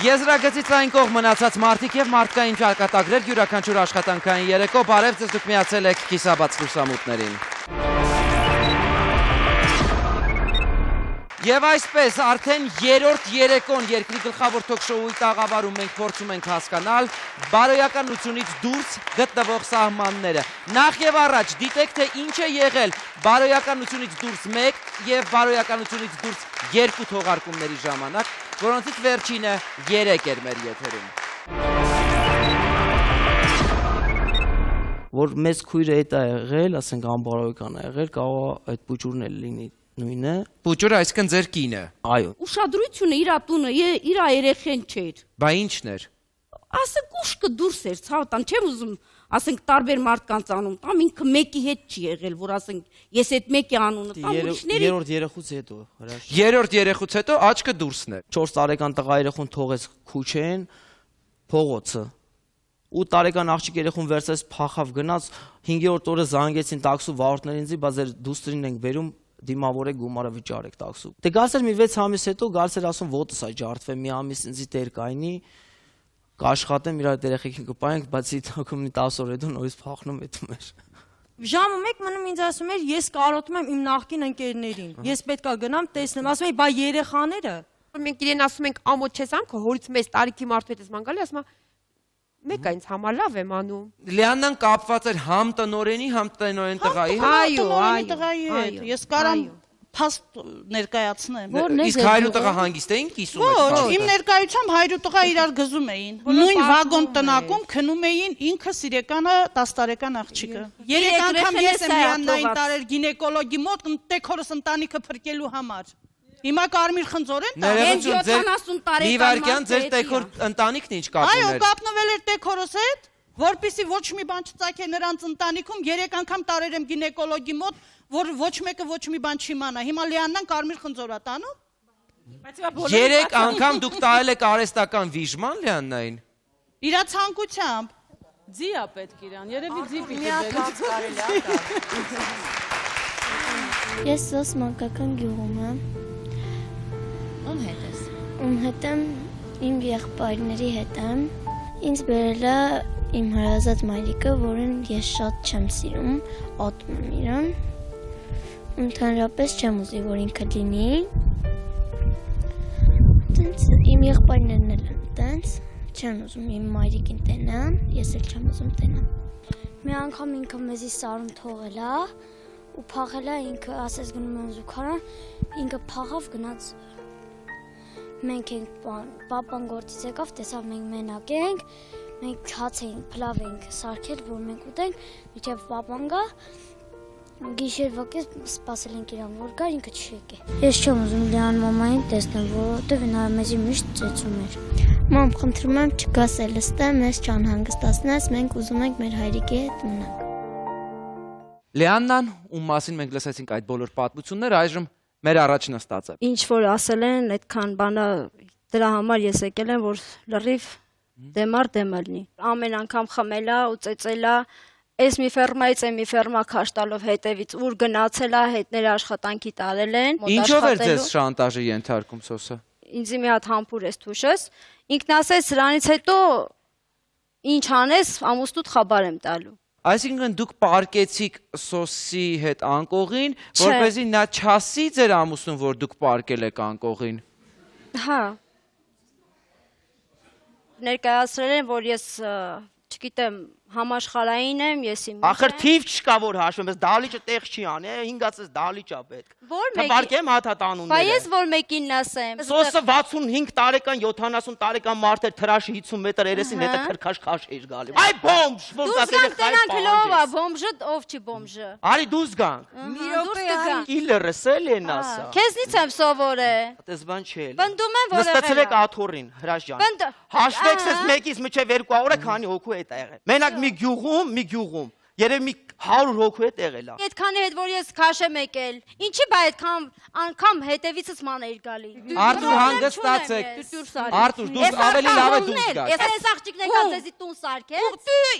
Եզրագծից այն կողմ մնացած մարդիկ և մարդկային ճակատագրեր յուրաքանչյուր աշխատանքային երեկո, բարև ձեզ, դուք միացել եք կիսաբաց լուսամուտներին։ Եվ այսպես, արդեն երրորդ երեկոն երկրի գլխավոր թոք-շոուի տաղավարում մենք փորձում ենք հասկանալ բարոյականությունից դուրս գտնվող սահմանները։ Նախ եւ առաջ դիտեք, թե ինչ է եղել բարոյականությունից դուրս 1 եւ բարոյականությունից դուրս 2 թողարկումների ժամանակ, որոնցից վերջինը 3 էր մեր եթերում։ Որ մեծ քույրը հետ է եղել, ասենք անբարոյական է եղել, կարող է այդ փուճուրն էլ լինի նույնը։ Փուճուրը այսինքն ձեր կինը։ Այո։ Ուշադրությունը իր տունը, իր երեխեն չէր։ Բա ինչն էր։ Ասենք ուշքը դուրս էր, ցավտան, չեմ ուզում, ասենք տարբեր մարդկանց անում, տամ ինքը մեկի հետ չի եղել, որ ասենք ես այդ մեկի անունը տամ ուրիշների։ Երրորդ երեխուց հետո, հրաշք։ Երրորդ երեխուց հետո աչքը դուրսն է։ 4 տարեկան տղա երեխուն թողեց քուչեն, փողոցը։ 8 տարեկան աղջիկ երեխուն վերցրեց փախավ գնաց, 5-րդ օրը զանգեցին տաքսու վարորդներին ինձի, բա ձեր դուստրին ենք բերում դիմավորեք գումարը վճարեք տաքսու։ Դե գալիս էր մի 6 ամիս հետո, գալիս էր ասում ոտս է ջարդվել, մի ամիս ինձի տեր կայնի, կաշխատեմ, իր այդ երեխեքին կպայենք, բայց իդոքում մի 10 օր հետո նորից փախնում էդում էր։ Ժամը 1 մնում ինձ ասում էր, ես կարոտում եմ իմ նախկին ընկերներին, ես պետքա գնամ տեսնեմ, ասում էի, բա երեխաները։ Մենք իրեն ասում ենք ամոթ չես անում, քո հորից մեծ տարիքի մարդու հետ ես ման գալի, ասում է մեկը ինձ համար լավ եմ անում։ Լիաննան կապված էր համ տնորենի, համ տնորեն տղայի հետ։ Այո, տղայի հետ։ Ես կարամ փաստ ներկայացնեմ։ Իսկ հայր ու տղա հանգիստ էին կիսում այդ փաստը։ Ոչ, իմ ներկայությամբ հայր ու տղա իրար գզում էին։ Նույն վագոն տնակում քնում էին ինքը սիրեկանը 10 տարեկան աղջիկը։ 3 անգամ ես եմ Լիաննային տարել գինեկոլոգի մոտ, տեքորս ընտանիքը փրկելու համար։ Հիմա Կարմիր Խնձորեն տա։ Մի վարքյան ձեր տեքոր ընտանիքն ինչ կապ ուներ։ Այո, կապնվել էր տեքորս հետ, որպեսզի ոչ մի բան չծագե նրանց ընտանիքում, 3 անգամ տարել եմ գինեկոլոգի մոտ, որ ոչ մեկը ոչ մի բան չիմանա։ Հիմա Լիաննան Կարմիր Խնձորա տանում։ 3 անգամ դուք տալել եք արհեստական վիժման Լիաննային։ Իրա ցանկությամբ։ Ձի է պետք իրան, երևի ձի պիտի բերի։ Ես Սոս մանկական գյուղում եմ։ Ում հետ ես։ Ում հետ եմ, իմ եղբայրների հետ եմ։ Ինձ բերել է իմ հարազատ մայրիկը, որին ես շատ չեմ սիրում, ատում եմ իրան։ Ընդհանրապես չեմ ուզի, որ ինքը լինի։ Տենց իմ եղբայրներն էլ են տենց, չեն ուզում իմ մայրիկին տենան, ես էլ չեմ ուզում տենամ։ Մի անգամ ինքը մեզի սարում թողել է ու փախել է, ինքը ասես գնում եմ զուգարան, ինքը փախավ գնաց։ Մենք ենք պապան գործից եկավ, տեսավ մենք մենակ ենք, մենք հաց էինք, փլավ էինք սարքել, որ մենք ուտենք, մինչև պապան գա, գիշերվա կես սպասել ենք իրան, որ գա, ինքը չի եկել։ Ես չեմ ուզում Լիան մամային տեսնեմ, որովհետև նա մեզի միշտ ծեծում էր։ Մամ, խնդրում եմ չգաս էլստե, մեզ չանհանգստացնես, մենք ուզում ենք մեր հայրիկի հետ մնանք։ Լիաննան, ում մասին մենք լսեցինք այդ բոլոր պատմությունները, այժմ մեր առաջ նստած է։ Ինչ որ ասել են, այդքան բանը դրա համար ես եկել եմ, որ լրիվ դեմար դեմալնի։ Ամեն անգամ խմելա ու ծեծելա, այս մի ֆերմայից է մի ֆերմա քաշ տալով հետևից, ուր գնացել է, հետները աշխատանքի տարել են։ Ինչով էր ձեզ շանտաժի ենթարկում Սոսը։ Ինձի մի հատ համբուր ես թուշես, ինքն ասեց սրանից հետո ինչ անես, ամուսնուդ խաբար եմ տալու։ Այսինքն դուք պարկեցիք Սոսի հետ անկողին, որպեսզի նա չասի ձեր ամուսնուն, որ դուք պարկել եք անկողին։ Հա։ Ներկայացրել են, որ ես, չգիտեմ, համաշխարհային եմ, ես իմ։ Ախր թիվ չկա որ հաշվեմ, ես դալիճը տեղ չի անի, 5-ից դալիճ է պետք։ Որ մեկին։ Թվարկեմ հաթաթ անունները։ Բայց ես որ մեկին ասեմ։ Սոսը 65 տարեկան, 70 տարեկան մարդ էր, թրաշի 50 մետր երեսին հետը քրքաշ քաշ էր գալի։ Այ բոմժ, որ ասել եք հայ պահանջ։ Ով է բոմժը, ով չի բոմժը։ Արի դուրս գանք։ Դուրս կգանք։ Կիլերս էլ են ասա։ Քեզնից եմ սովորել։ Այդպես բան չէ։ Բնդում եմ որ նստեցրեք աթոռին, Հրաշ ջան։ Հաշվեք ես 1-ից մինչև 2 օրը քանի հոգու հետ ա եղել։ Մենակ մի գյուղում երևի մի 100 հոգու հետ եղել է։ Այդքանի հետ որ ես քաշ եմ եկել։ Ինչի՞ բա այդքան անգամ հետևիցս ման էր գալի։ Արթուր հանգստացեք։ Արթուր դու ավելի լավ է դուրս գաս։ Ես աղջիկն եկա ձեզի տուն սարքել։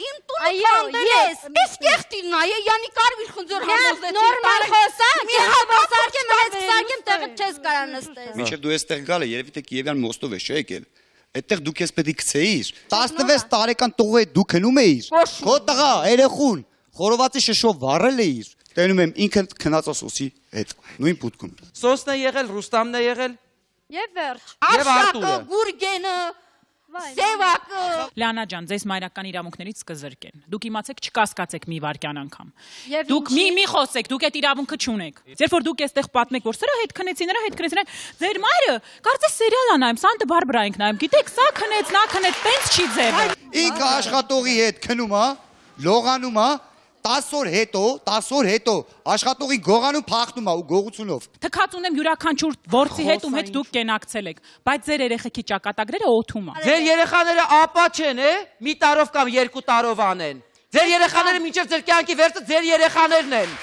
Իմ տունը քանդել ես։ Ես կեղտին նայ, յանի Կարմիր Խնձոր համոզեցի։ Նորմալ խոսա, մի հատ սարքեմ, մեծ սարքեմ, տեղը չես կարա նստես։ Մինչև դու էստեղ գալը, երևի թե Կիևյան մոստով ես չէ եկել։ այդտեղ դու քեզ պետք է գցեիր։ 16 տարեկան տղու հետ դու քնում էիր։ Քո տղա, երեխուն, խորովածի շշով վառել էիր։ Տենում եմ ինքը քնած սոսի հետ, նույն պուտքում։ Սոսն է եղել, Ռուստամն է եղել։ Եվ վերջ։ Եվ Արտուրը։ Գուրգենը, Սևակը։ Լիանա ջան, ձեզ մայրական իրավունքներից կզրկեն։ Դուք իմացեք չկասկածեք մի վարքյան անգամ։ Եվ Դուք մի խոսեք, դուք այդ իրավունքը չունեք։ Երբ որ դուք այստեղ պատմեք, որ սրա հետ քնեցին, նրա հետ քնեցին, ձեր մայրը կարծես սերիալ ա նայում, Սանտա Բարբարա ենք նայում։ Գիտեք, սա քնեց, նա քնեց, տենց չի ձևը։ Ինքը աշխատողի հետ քնում է, լողանում է, 10 օր հետո աշխատողի գողանում փախնում է ու գողությունով։ Թքած ունեմ յուրաքանչյուր ворցի հետ ում հետ դուք կենակցել եք, բայց ձեր երեխեքի ճակատագրերը օթում է։ Ձեր երեխաները ապա չեն, մի տարով կամ 2 տարով անեն։ Ձեր երեխաները մինչև ձեր կյանքի վերջը ձեր երեխաներն են։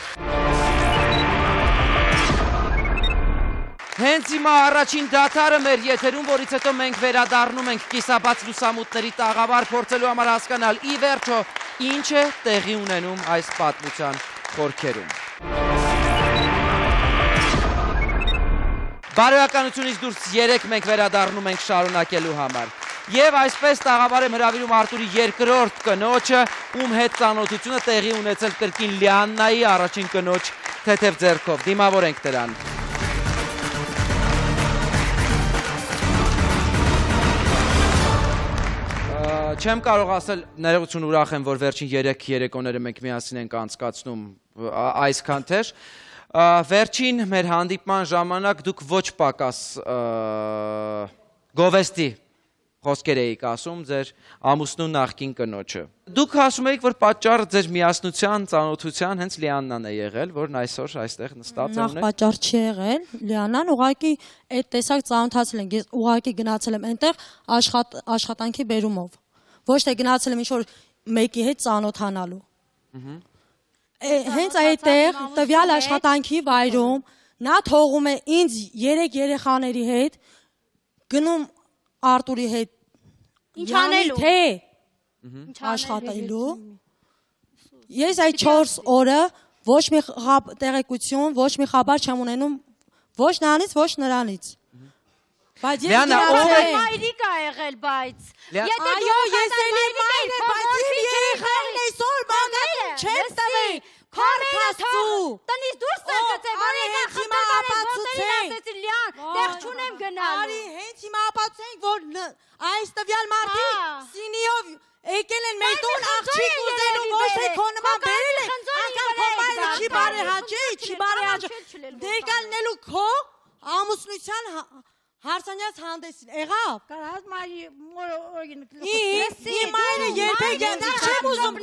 Հենց հիմա առաջին դադարը մեր եթերում, որից հետո մենք վերադառնում ենք կիսաբաց լուսամուտների տաղավար, փորձելու համար հասկանալ ի վերջո ինչ է տեղի ունենում այս պատմության խորքերում։ Բարոյականությունից դուրս 3 մենք վերադառնում ենք շարունակելու համար։ Եվ այսպես տաղավար եմ հրավիրում Արտուրի երկրորդ կնոջը, ում հետ ծանոթությունը տեղի ունեցել կրկին Լիաննայի առաջին կնոջ թեթև ձեռքով։ Դիմավորենք դրան։ Չեմ կարող ասել, ներողություն, ուրախ եմ, որ վերջին 3 երեկոները մենք միասին ենք անցկացնում այսքան թեժ։ Վերջին մեր հանդիպման ժամանակ դուք ոչ պակաս գովեստի խոսքեր էիք ասում ձեր ամուսնու նախկին կնոջը։ Դուք ասում եք, որ պատճառը ձեր միասնության, ծանոթության հենց Լիաննան է եղել, որն այսօր այստեղ նստած է։ Նախ պատճառ չի եղել, Լիանան ուղղակի այդ տեսակ ծանոթացել ենք, ես ուղղակի գնացել եմ այնտեղ աշխատանքի բերումով։ Ոչ թե գնացել եմ ինչ-որ մեկի հետ ծանոթանալու։ Հենց այդտեղ տվյալ աշխատանքի վայրում նա թողում է ինձ 3 երեխաների հետ, գնում Արտուրի հետ Ինչ անելու։ Թե աշխատելու։ Ես այդ 4 օրը ոչ մի տեղեկություն, ոչ մի խաբար չեմ ունենում ոչ նրանից, ոչ նրանից։ Բայց ես մայրիկ ա եղել, բայց այո, ես էլի մայր եմ, բայց իմ երեխային այսօր բանալին չեմ տվել, քարքաստու։ Տնից դուրս եկացե, որ եկա խնդրել ասեցի Լիան, տեղ չունեմ գնալու։ Արի, հենց հիմա ապացուցենք, որ այս տվյալ մարդիկ սինիով եկել են մեր տուն աղջիկ ուզելու, ոչ թե քո նման բերել են, անգամ քո մայրը չի բարեհաճի, դեկալնելու քո ամուսնության հարցանյաց հանդեսին, եղավ։ Կարած մայրի Իմ մայրը երբեք չեմ ուզում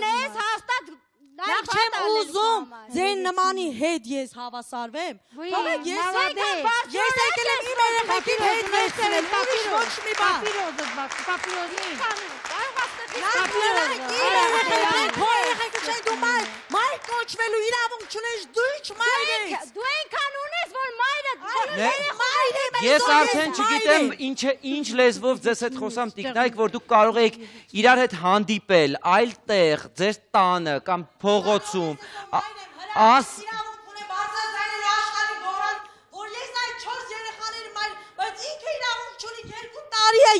Նախ չեմ ուզում ձեր նմանի հետ ես հավասարվեմ։ Թողեք ես եկել եմ իմ երեխեքին հետ վերցնել, ուրիշ ոչ մի բան։ Քո երեխեքը չէ դու մայր կոչվելու իրավունք չունես, դու ինչ մայր ես։ Դու այնքան ունես, որ մայրը Ես արդեն չգիտեմ ինչ լեզվով ձեզ հետ խոսամ տիկնայք, որ դուք կարող եք իրար հետ հանդիպել, այլ տեղ, ձեր տանը կամ փողոցում,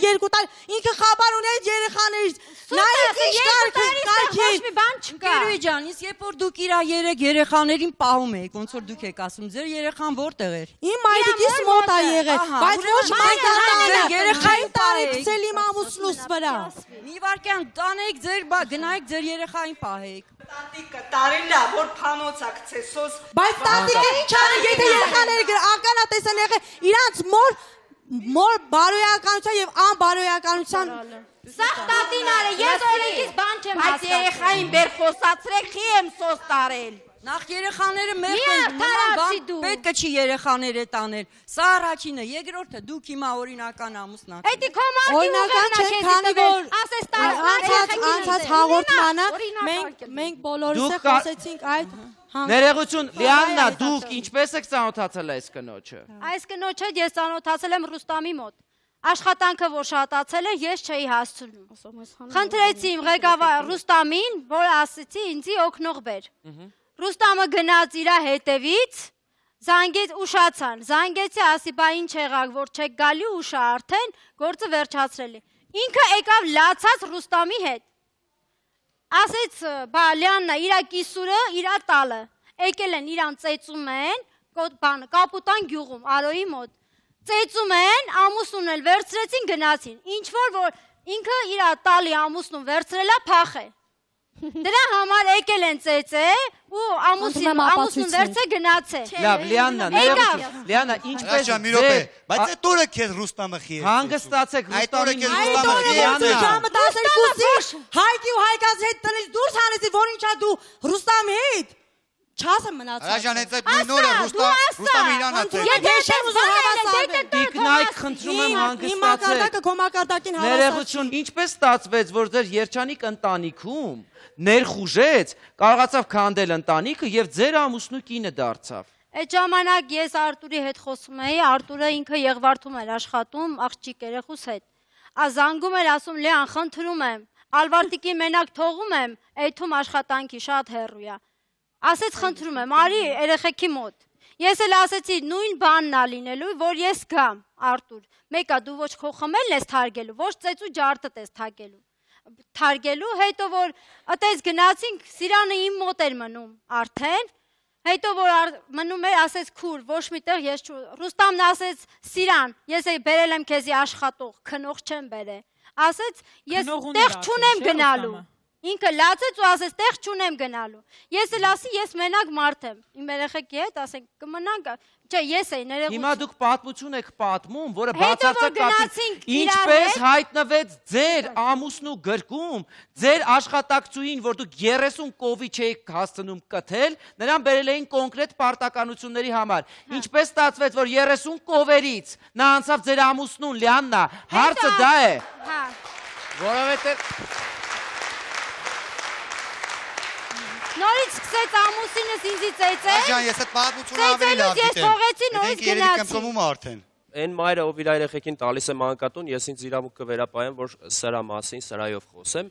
երկու տարի, ինքը խաբար ունի այդ երեխաներից, նայեք ինչ կարգի։ Գերույ ջան, իսկ երբ որ դուք իրա 3 երեխաներին պահում եք, ոնց որ դուք եք ասում, ձեր երեխան որտեղ էր։ Իմ մայրիկիս մոտ է եղել, բայց ոչ մայրիկը երեխային տարել իմ ամուսնուս վրա։ Մի վարքյան տանեք ձեր, գնայեք ձեր երեխային պահեք։ Տատիկը տարելա, որ փանոցա գցե սոս։ Բայց տատիկը ինչ անի, եթե երեխաները ականատես են եղել, իրանց մոր բարոյականության եւ անբարոյականության Սաղ տատին արը, ես օրենքից բան չեմ հասկացել։ Բայց երեխային բեր խոսացրեք, խի եմ սոս տարել։ Նախ երեխաները մերթ պետք է չի երեխաները տանել։ Սա առաջինը, երկրորդը դուք հիմա օրինական ամուսնա։ Էդի քո մարդի ուղղակի չեն քանի որ ասես անցած հաղորդմանը մենք բոլորս է խոսեցինք այդ Ներողություն, Լիաննա, դուք ինչպես եք ծանոթացել այս կնոջը։ Այս կնոջը ես ծանոթացել եմ Ռուստամի մոտ։ Աշխատանքը որ շատացել է, ես չէի հասցնում։ Խնդրեցի իմ ղեկավար Ռուստամին, որ ասեցի ինձի օգնող բեր։ Ռուստամը գնաց իր հետևից, զանգեց ուշացան, զանգեցի ասի, բա ինչ եղավ, որ չեք գալի ուշա արդեն, գործը վերջացրել է։ Ինքը եկավ լացած Ռուստամի հետ։ Ասեց, բա Լիաննա, իրա կիսուրը, իրա տալը։ Եկել են իրան ծեծում են, Կապուտան գյուղում, Արոյի մոտ։ Ծեծում են, ամուսնուն էլ վերցրեցին, գնացին։ Ինչ որ ինքը իրա տալի ամուսնուն վերցրելա փախ է։ Դրա համար եկել են ծեծե ու ամուսնուն վերցե գնացե։ Լավ, Լիաննա, ներողություն։ Լիաննա, ինչպես ձեր, բայց այդ օրը քեզ Ռուստամը խիեց։ Հանգստացեք Ռուստամին։ Այդ օրը ժամը 12-ի Հայկի ու Հայկազի հետ տնից դուրս հանեցի, որ ինչա դու Ռուստամի հետ չասը մնացած։ Հրաժան հենց այդ նույն օրը Ռուստամը իրան ացել։ Եթե չեմ ուզում հավասարվել։ Տիկնայք, խնդրում եմ Իմ մակարդակը քո մակարդակին հավասար։ Ներողություն, ինչպես ստացվեց, որ ձեր երջանիկ ընտանիքում ներխուժեց, կարողացավ քանդել ընտանիքը եւ ձեր ամուսնու կինը դարձավ։ Այդ ժամանակ ես Արտուրի հետ խոսում էի, Արտուրը ինքը Եղվարդում էր աշխատում, աղջիկ երեխուս հետ։ Ազանգում էր ասում Լեան, խնդրում եմ, Ալվարտիկի մենակ թողում եմ, այդում աշխատանքի շատ հեռու է։ Ասեց խնդրում եմ, արի երեխեքի մոտ։ Ես էլ ասեցի նույն բանն ա լինելու, որ ես գամ, Արտուր։ Մեկա դու ոչ քո խմելն ես թարգելու, ոչ ծեծու ջարդդ ես թարգելու, հետո որ այդպես գնացինք, Սիրանը իմ մոտ էր մնում արդեն, հետո որ մնում էր, ասեց քուր, ոչ միտեղ ես Ռուստամն ասեց Սիրան, ես բերել եմ քեզի աշխատող, քնող չեմ բերել։ Ասեց ես տեղ չունեմ գնալու։ Ինքը լացեց ու ասեց տեղ չունեմ գնալու։ Ես էլ ասի ես մենակ մարդ եմ։ Իմ երեխեքի հետ ասենք կմնանք, չէ, ես էի ներողություն։ Հիմա դուք պատմություն եք պատմում, որը բացարձակ ինչպես հայտնվեց ձեր ամուսնու գրկում, ձեր աշխատակցուհին, որ դուք 30 կովի չէիք հասցնում կթել, նրան բերել էին կոնկրետ պարտականությունների համար։ Ինչպես ստացվեց, որ 30 կովերից նա անցավ ձեր ամուսնուն, Լիաննա, հարցը դա է։ Որովհետև Նորից սկսեց ամուսինս ինձի ծեծել։ Աջան, ես այդ պատմությունը ավելի լավ գիտեմ։ Ես թողեցի, նորից գնացի։ Արդեն։ Այն մայրը, ով իր երեխեքին տալիս է մանկատուն, ես ինձ իրավունք կվերապահեմ, որ սրա մասին, սրայով խոսեմ։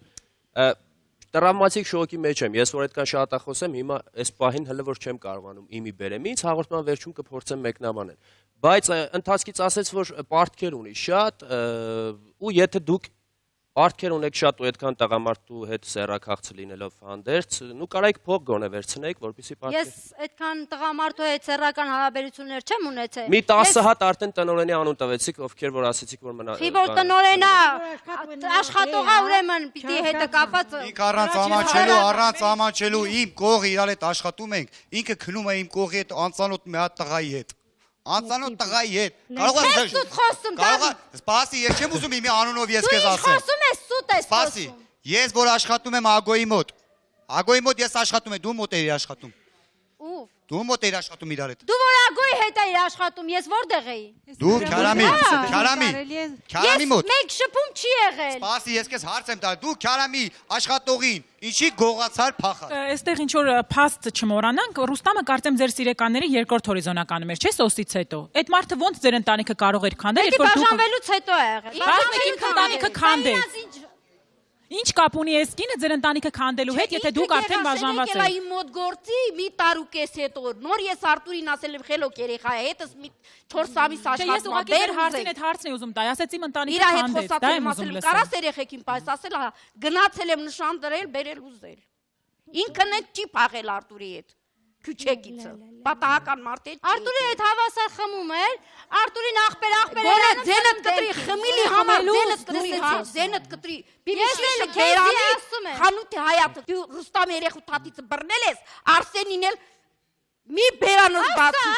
Տրավմատիկ շոկի մեջ եմ, ես որ այդքան շատ խոսեմ, հիմա այս պահին հələ որ չեմ կարողանում իմի բերեմ ինձ, հաղորդման վերջում կփորձեմ մեկնաբանել։ Բայց ընթացքից ասեց, որ պարտքեր ունի շատ, ու եթե դուք Արտքեր ունեք շատ ու այդքան տղամարդու հետ սեռաքաղցը լինելով հանդերձ, նու կարայք փող գոնե վերցնեիք, որպեսզի պարտքեր։ Ես այդքան տղամարդու հետ սեռական հարաբերություններ չեմ ունեցել։ Մի 10 հատ արդեն տնօրենի անուն տվեցիք, ովքեր որ ասեցիք, որ մնա։ Խիբոր տնօրենա, աշխատողա ուրեմն պիտի հետը կապած։ Ինք առանց ամաչելու իմ կողը իրար հետ աշխատում ենք, ինքը քնում է իմ կողի հետ անծանոթ մի հատ տղայի հետ։ Անծանոթ տղայի հետ։ Կարող է սպասի, ես չեմ ուզում իմի անունով ես քեզ ասեմ։ Դու խոսում ես սուտ ես խոսում։ Սպասի, ես որ աշխատում եմ Ագոյի մոտ։ Ագոյի մոտ ես աշխատում եմ, դու մոտ էիր աշխատում։ Ո՞վ։ Դու մոտ էիր աշխատում իրար հետ։ Դու որ Ագոյի հետ էիր աշխատում, ես որտեղ էի։ Դու Քարամի մոտ։ Մեկ շփում չի եղել։ Սպասի, ես քեզ հարց եմ տալ, դու Քարամի աշխատողին ինչի գողացար փախար։ Այստեղ ինչ որ փաստ չմոռանանք, Ռուստամը կարծեմ ձեր սիրեկանների երկրորդ հորիզոնականում էր, չէ՞, սոսից հետո։ Այդ մարդը ոնց ձեր ընտանիքը կարող էր քանդել, երբ որ դուք բաժանվելուց հետո է եղել։ Բաժանվելուց ընտանիքը քանդեց։ Ինչ կապ ունի այս կինը ձեր ընտանիքը քանդելու հետ, եթե դուք արդեն բաժանված եք։ Իմ մոտ գործի մի տարուկես հետո նոր ես Արտուրին ասել եմ խելոք երեխա է, հետս մի 4 ամիս աշխատում։ Ես ուղղակի ձեր հարցին այդ հարցն եմ ուզում տալ, ասեցի իմ ընտանիքը քանդեց, դա եմ ուզում լսել։ Կարաս երեխեքին պես ասել, հա, գնացել եմ նշան դրել, բերել ուզել։ Ինքն էլ չի փաղել Արտուրի հետ։ Քուչեգիցը։ Պատահական մարդ է։ Արտուրի հետ հավասար խմում էր, Արտուրին ախպեր Գոնե ձենդ կտրի, խմիլի համար ձենդ կտրի, ձենդ կտրի։ Բիբիշը բերանի խանութի հայատը։ Դու Ռուստամ երեխու թաթիցը բռնել ես, Արսենին էլ մի բերանոց բացի։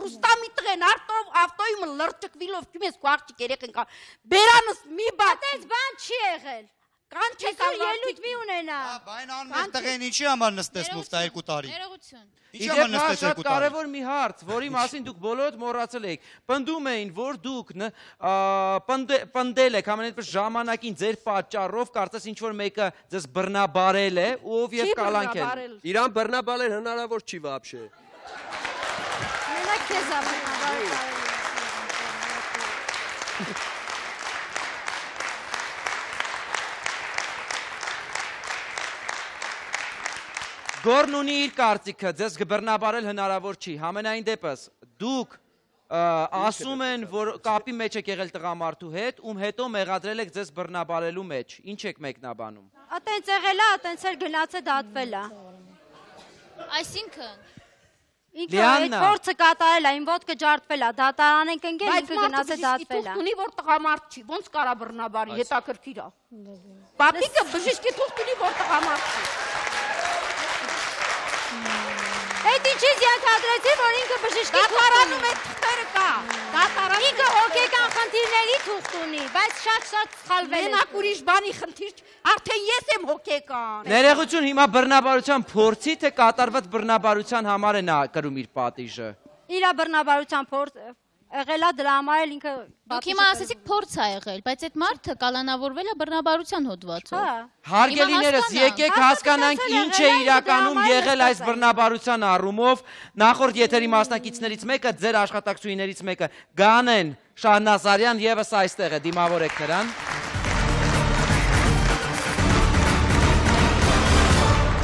Ռուստամի տղեն ավտոյումը լրջկվիլով քյում ես քո աղջիկ երեխեն կա։ Բերանոց մի բացի։ Այդպես բան չի եղել։ Կան չէ կան ելույթ մի ունենա։ Բայն անմեղ տղեն ինչի համար նստես մուֆտա 2 տարի։ Ներողություն։ Ինչի համար նստես 2 տարի։ Շատ կարևոր մի հարց, որի մասին դուք բոլորդ մոռացել եք։ Պնդում էին, որ դուք պնդել եք ամենից ժամանակին ձեր պատճառով, կարծես ինչ որ մեկը ձեզ բռնաբարել է, ով եւ կալանքել։ Իրան բռնաբարել հնարավոր չի вообще։ Մենակ քեզ բռնաբարել։ Գորն ունի իր կարծիքը, ձեզ գբռնաբարել հնարավոր չի, համենայն դեպս, դուք ասում են, որ կապի մեջ եք եղել տղամարդու հետ, ում հետո մեղադրել եք ձեզ բռնաբարելու մեջ։ Ինչ եք մեկնաբանում։ Ատենց եղել է, ատենց էլ գնաց է դատվել է։ Այսինքն ինքը այդ փորձը կատարել է, իմ ոտքը ջարդվել է, դատարան ենք ընկել, ինքը գնաց է դատվել է։ Ունի որ տղամարդ չի, ոնց կարա բռնաբարի, հետաքրքիր է։ Պապիկը բժիշկի թուղթ ունի որ տղամարդ չի։ Այդ ինչից ենթադրեցի, որ ինքը բժշկի դատարանում այդ թղթերը կա։ Դատարանում ինքը հոգեկան խնդիրների թուղթ ունի, բայց շատ սխալվել է։ Մենակ ուրիշ բանի խնդիր, արդեն ես եմ հոգեկան։ Ներողություն, հիմա բռնաբարության փորձի թե կատարված բռնաբարության համար է նա կրում իր պատիժը։ Իրա բռնաբարության փորձ եղել է, դրա համար էլ ինքը դուք հիմա ասեցիք փորձ է եղել, բայց այդ մարդը կալանավորվել է բռնաբարության հոդվածով։ Հարգելիներս, եկեք հասկանանք ինչ է իրականում եղել այս բռնաբարության առումով։ Նախորդ եթերի մասնակիցներից մեկը, ձեր աշխատակցուհիներից մեկը, Գանեն Շահնազարյան եւս այստեղ է, դիմավորեք նրան։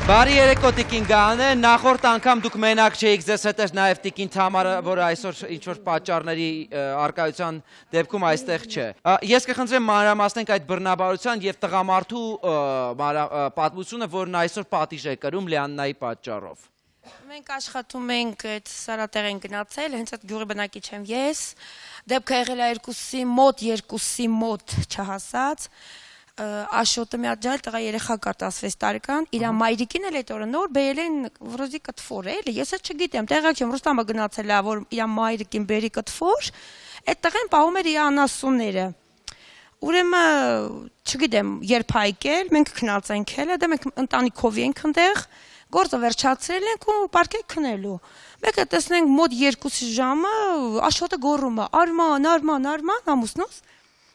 Բարի երեկո Տիկին Գանեն, նախորդ անգամ դուք մենակ չէիք, ձեզ հետ էր նաև Տիկին Թամարը, որը այսօր ինչ-որ պատճառների արկայության դեպքում այստեղ չէ։ Ես կխնդրեմ մանրամասնենք այդ բռնաբարության եւ տղամարդու պատմությունը, որն այսօր պատիժ է կրում Լիաննայի պատճառով։ Մենք աշխատում ենք այդ Սարատեղ են գնացել, հենց այդ գյուղի բնակիչ եմ ես։ Դեպքը եղել է 2-ի մոտ չհասած։ Աշոտը մի հատ ջալ տղա երեխա կար 16 տարեկան, իր մայրիկին էլ այդ օրը նոր բերել են վրոզի կտֆոր էլի, ես էլ չգիտեմ, տեղակ չեմ, Ռուստամը գնացել է, որ իր մայրիկին բերի կտֆոր, այդ տղեն պահում էր իր անասունները։ Ուրեմն չգիտեմ, երբ հայկել, մենք քնած ենք հելը, դե մենք ընտանիքով ենք այնտեղ, գործը վերջացրել ենք ու պարկեք քնելու։ Մեկը տեսնենք մոտ 2 ժամը Աշոտը գոռում է, Արման, ամուսնուս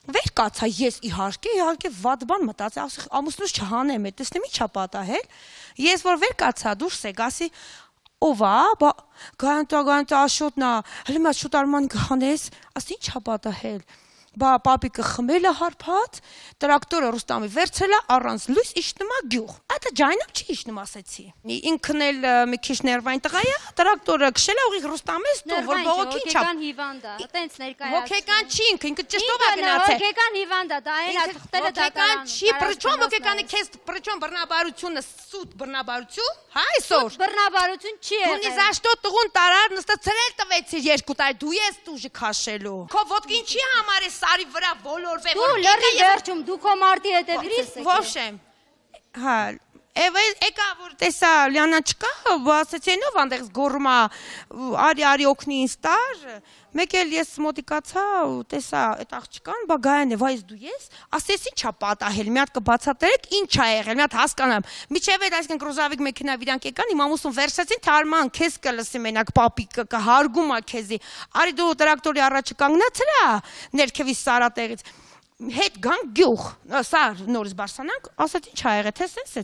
Վեր կացա ես իհարկե վատ բան մտածի, ամուսնուս չհանեմ, տեսնեմ ինչա պատահել, ես որ վեր կացա դուրս եք, ասի, ով է, գանտա Աշոտն է, հլի մա շուտ Արման գանես, ասի ինչա պատահել, պապիկը խմել է հարբած, տրակտորը Ռուստամի վերցել է առանց լույս իջնում է գյուղ, այդ ջայնով չի իջնում ասեցի, ինքն էլ մի քիչ ներվային տղա է, տրակտորը քշել է ուղիղ Ռուստամից տուն, որ բողոքի չափ հոգեկան հիվանդ է, տենց ներկայացնում։ Հոգեկան չի ինքը ճշտով է գնացել։ Հոգեկան հիվանդ է, դա այն է թղթերը դատարան։ Հոգեկան չի, պրիչոմ հոգեկանը քեզ, պրիչոմ բռնաբարությունը, սուտ բռնաբարություն, հա այսօր։ Բռնաբարություն չի եղել։ Ունի զաշտո տղուն տարար նստացրել տվեցիր 2 տարի, դու ես տուժը քաշելու։ Քո ոտքին չի համար է սարի վրա բոլորվե, որ լրի վերջում դու քո մարտի հետևից ես։ Ոშեմ։ Հա, եկա որ տեսա Լիանա չկա, ասեցի նով այնտեղից գոռում է, արի օգնի ինձ տար, մեկ էլ ես մոտիկացա ու տեսա այդ աղջկան, բա Գայան է, վայ դու ես, ասես ինչա պատահել, մի հատ կբացատրեք, ինչ ա եղել, մի հատ հասկանամ։ Միջև այդ այսինքն գրոզավիկ մեքենա իրանք եկան, իմ ամուսուն վերցրեցին, թե Արման քեզ կլսի մենակ պապիկը կհարգում է քեզի։ Արի դու տրակտորի առաջը կանգնացրա, ներքևի Սարատեղից հետ գան գյուղ, սա նորից բարձրանանք, ասաց ինչ ա եղել, թե սենց է։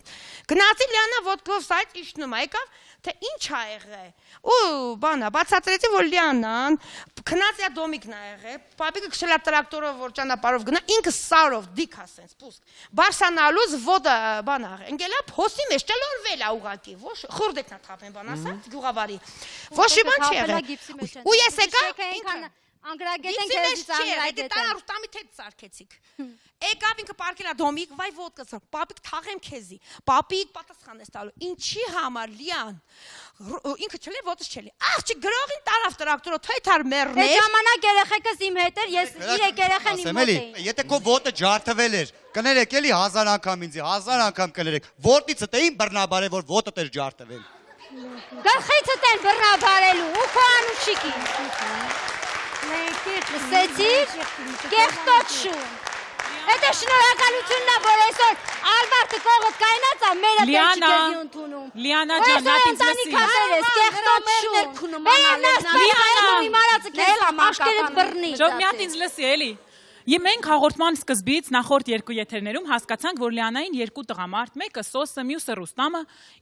Գնացի Լիանա ոտքով սայդ իջնում ա, եկավ, թե ինչ ա եղել։ Ու բանա, բացատրեցի, որ Լիանան քնած է դոմիկն ա եղել, պապիկը քշել է տրակտորով, որ ճանապարհով գնա, ինքը սարով դիք ա սենց պուսկ։ Բարսանալուց ոդը բանա, ընկել է փոսի մեջ, ճլորվել ա ուղակի, ոչ խուրդեկն ա թափեն բան ասած, գյուղաբարի։ Ոչի բան չի եղել։ Ու ես եկա Անգրագետ են քեզից անգրագետ են։ Ռուստամի հետ սարքեցիք։ Եկավ ինքը պարկելա դոմիկ, վայ ոդկա, պապիկ թաղեմ քեզի։ Պապիկ պատասխան ես տալու։ Ինչի համար Լիան։ Ինքը չլի ոտս չլի։ Աղջի գրողին տարավ տրակտորը թեթար մեռներ։ Այդ ժամանակ երեխեքս իմ հետ էր, ես իր երեխեն իմ մոտ էի։ Եթե քո ոտը ջարդվել էր, կներեք էլի 1000 անգամ ինձ, 1000 անգամ կներեք։ Ոտիցդ էին բռնաբարել, որ ոտդ էր ջարդվել։ Գլխիցդ են բռնաբարելու ու քո անուշիկին։ Լսեցիր, կեղտոտ շուն։ Հետո շնորհակալությունն է, որ այսօր Ալբարտը կողոտ կայնած է, մերը տեղ չի քեզի ընդունում։ Լիանա ջան, նա ինձ լսի։ Կեղտոտ շուն։ Աշկերտ բռնի։ Ժով մի հատ ինձ լսի, էլի։ Մենք հաղորդման սկզբից նախորդ երկու եթերներում հասկացանք, որ Լիանային երկու տղամարդ, մեկը Սոսը, մյուսը Ռուստամը,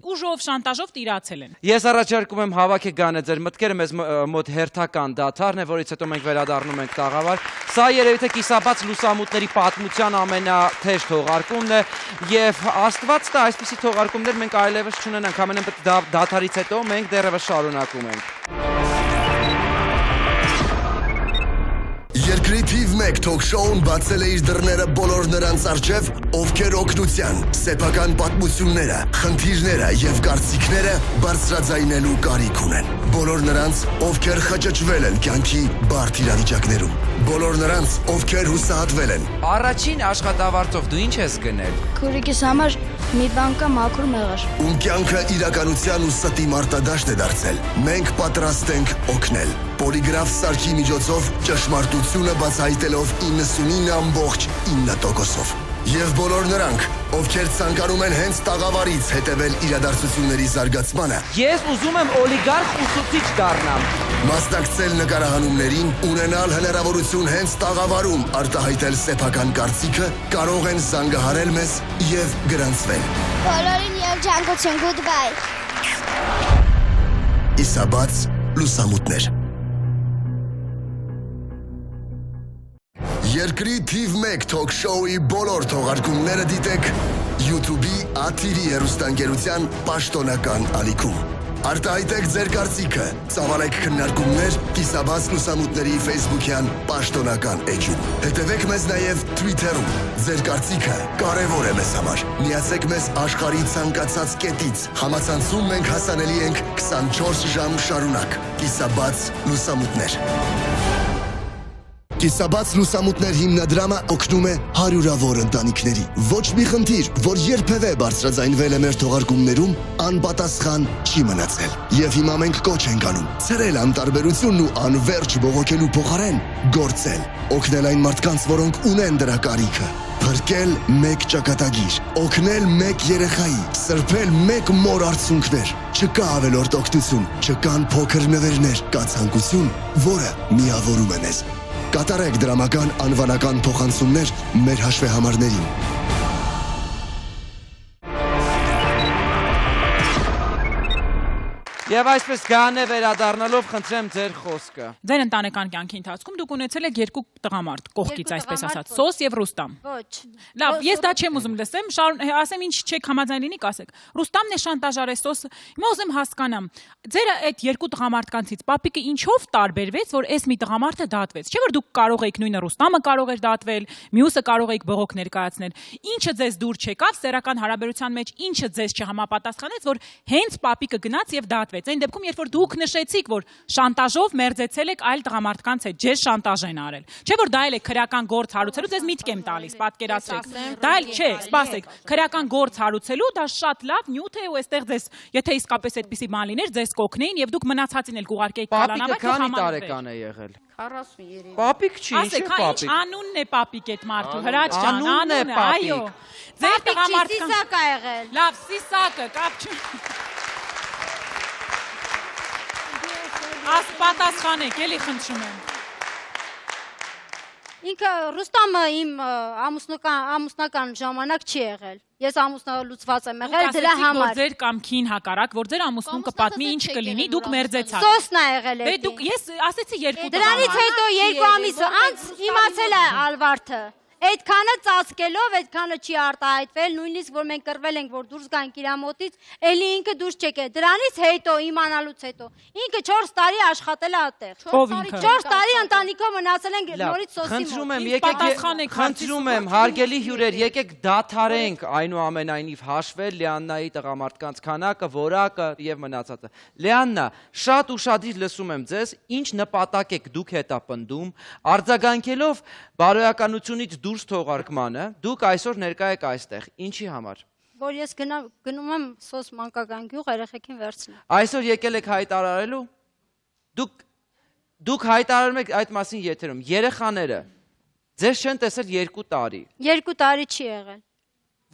ուժով, շանտաժով տիրացել են։ Ես առաջարկում եմ հավաքեք Գանե ձեր մտքերը, մեզ մոտ հերթական դադարն է, որից հետո մենք վերադառնում ենք տաղավար։ Սա երևի թե կիսաբաց լուսամուտների պատմության ամենաթեժ թողարկումն է, եւ Աստված տա այսպիսի թողարկումներ մենք այլևս չունենանք, ամենայն դադարից հետո մենք դեռևս շարունակում ենք։ Երկրի թիվ 1 թոք-շոուն բացել է իր դռները բոլոր նրանց առջև, ովքեր օգնության, սեփական պատմությունները, խնդիրները եւ կարծիքները բարձրաձայնելու կարիք ունեն։ Բոլոր նրանց, ովքեր խճճվել են կյանքի բարդ իրավիճակներում։ Բոլոր նրանց, ովքեր հուսահատվել են։ Առաջին աշխատավարձով դու ինչ ես գնել։ Քուրիկիս համար մի բան կա մաքուր մեղր։ Ում կյանքը իրականության ու ստի մարտադաշտ է դարձել։ Մենք պատրաստ ենք օգնել։ Պոլիգրաֆ սարքի միջոցով ճշմարտությունը բացահայտելով 99.9%-ով։ Եվ բոլոր նրանք, ովքեր ցանկանում են հենց տաղավարից հետևել իրադարձությունների զարգացմանը։ Ես ուզում եմ օլիգարխ ուսուցիչ դառնամ։ Մասնակցել նկարահանումներին, ունենալ հնարավորություն հենց տաղավարում արտահայտել սեփական կարծիքը, կարող են զանգահարել մեզ եւ գրանցվել։ Բոլորին երջանկություն, goodbye։ Իսաբաց լուսամուտներ։ Երկրի թիվ 1 թոք-շոուի բոլոր թողարկումները դիտեք YouTube-ի աթիրի հեռուստաընկերության պաշտոնական ալիքում։ Արտահայտեք ձեր կարծիքը, ծավալեք քննարկումներ Կիսաբաց լուսամուտների Facebook-յան պաշտոնական էջում։ Հետևեք մեզ նաև Twitter-ում։ Ձեր կարծիքը կարևոր է մեզ համար։ Միացեք մեզ աշխարհի ցանկացած կետից։ Համացանցում մենք հասանելի ենք 24 ժամ շարունակ։ Կիսաբաց լուսամուտներ։ Կիսաբաց լուսամուտներ հիմնադրամը օգնում է հարյուրավոր ընտանիքների։ Ոչ մի խնդիր, որ երբևէ բարձրաձայնվել է մեր թողարկումներում, անպատասխան չի մնացել։ Եվ հիմա մենք կոչ ենք անում ցրել անտարբերությունն ու անverջ բողոքելու փոխարեն գործել, օգնել այն մարդկանց, որոնք ունեն դրա կարիքը։ Փրկել մեկ ճակատագիր, օգնել մեկ երեխայի, սրբել մեկ մոր արցունքներ։ Չկա ավելորդ օգնություն, չկան փոքր նվերներ, կա ցանկություն, որը միավորում է մեզ։ Կատարեք դրամական անվանական փոխանցումներ մեր հաշվեհամարներին։ Եվ այսպես գանե վերադառնալով խնդրեմ ձեր խոսքը։ Ձեր ընտանեկան կյանքի ընթացքում դուք ունեցել եք երկու տղամարդ, կողքից այսպես ասած, Սոս եւ Ռուստամ։ Ոչ։ Լավ, ես դա չեմ ուզում լսեմ, ասեմ ինչ չեք համաձայն լինի, կասեք։ Ռուստամն է շանտաժարել Սոսը։ Հիմա ուզեմ հասկանամ, ձեր այդ երկու տղամարդկանցից պապիկը ինչով տարբերվեց, որ այս մի տղամարդը դատվեց։ Չէ՞ որ դուք կարող եք նույնը Ռուստամը կարող էր դատվել, մյուսը կարող եք բողոք ներկայացնել։ Ինչը ձեզ դուր չեկավ սեռական հարաբերության մեջ, ինչը ձեզ չհամապատասխանեց, որ հենց պապիկը գնաց եւ դատվեց։ Այն դեպքում, երբ որ դուք նշեցիք, որ շանտաժով մերձեցել եք այլ տղամարդկանց հետ, ջեզ շանտաժ են արել։ Չէ՞ որ դա էլ է քրեական գործ հարուցելու, ձեզ միտք եմ տալիս, պատկերացրեք։ Դա էլ չէ, սպասեք, քրեական գործ հարուցելու դա շատ լավ նյութ է ու այստեղ ձեզ, եթե իսկապես այդպիսի բան լիներ, ձեզ կօգնեին եւ դուք մնացածին էլ կուղարկեիք կալանավակ ու համարվեք։ Պապիկը քանի տարեկան է եղել։ 43։ Պապիկ չի, ինչ է պապիկ։ Ասեք, անունն է պապիկ այդ մարդու, Հրաչ ջան, անունն է, այո։ Ձեր տղամարդկան Սիսակ ա եղել։ Լավ, Սիսակը, կապ չունի։ Աս պատասխանեք, էլի խնդրում եմ։ Ինքը Ռուստամը իմ ամուսնական ժամանակ չի եղել։ Ես ամուսնալուծված եմ եղել դրա համար։ Որ ձեր կամքին հակառակ, որ ձեր ամուսնուն կպատմի ինչ կլինի, դուք մերձեցաք։ Սոսն ա եղել է։ Դուք ես ասեցի երկու տղամարդ։ Դրանից հետո 2 ամիս անց իմացել է Ալվարդը։ Այդքանը ծածկելով, այդքանը չի արտահայտվել, նույնիսկ որ մենք կռվել ենք, որ դուրս գանք իր մոտից, էլի ինքը դուրս չեկել։ Դրանից հետո իմանալուց հետո ինքը 4 տարի աշխատել է այդտեղ։ 4 տարի ընտանիքով մնացել ենք նորից Սոսի մոտ։ Խնդրում եմ, խնդրում եմ, հարգելի հյուրեր, եկեք դադարենք այնուամենայնիվ հաշվել Լիաննայի տղամարդկանց քանակը, որակը եւ մնացածը։ Լիաննա, շատ ուշադիր լսում եմ ձեզ, ինչ նպատակ եք դուք հետապնդում, արձագանքելով բարոյականությունից դուրս թողարկմանը, դուք այսօր ներկա եք այստեղ, ինչի համար։ Որ ես գնում եմ Սոս մանկական գյուղ երեխեքին վերցնել։ Այսօր եկել եք հայտարարելու։ Դուք հայտարարում եք այդ մասին եթերում։ Երեխաները ձեզ չեն տեսել 2 տարի։ 2 տարի չի եղել։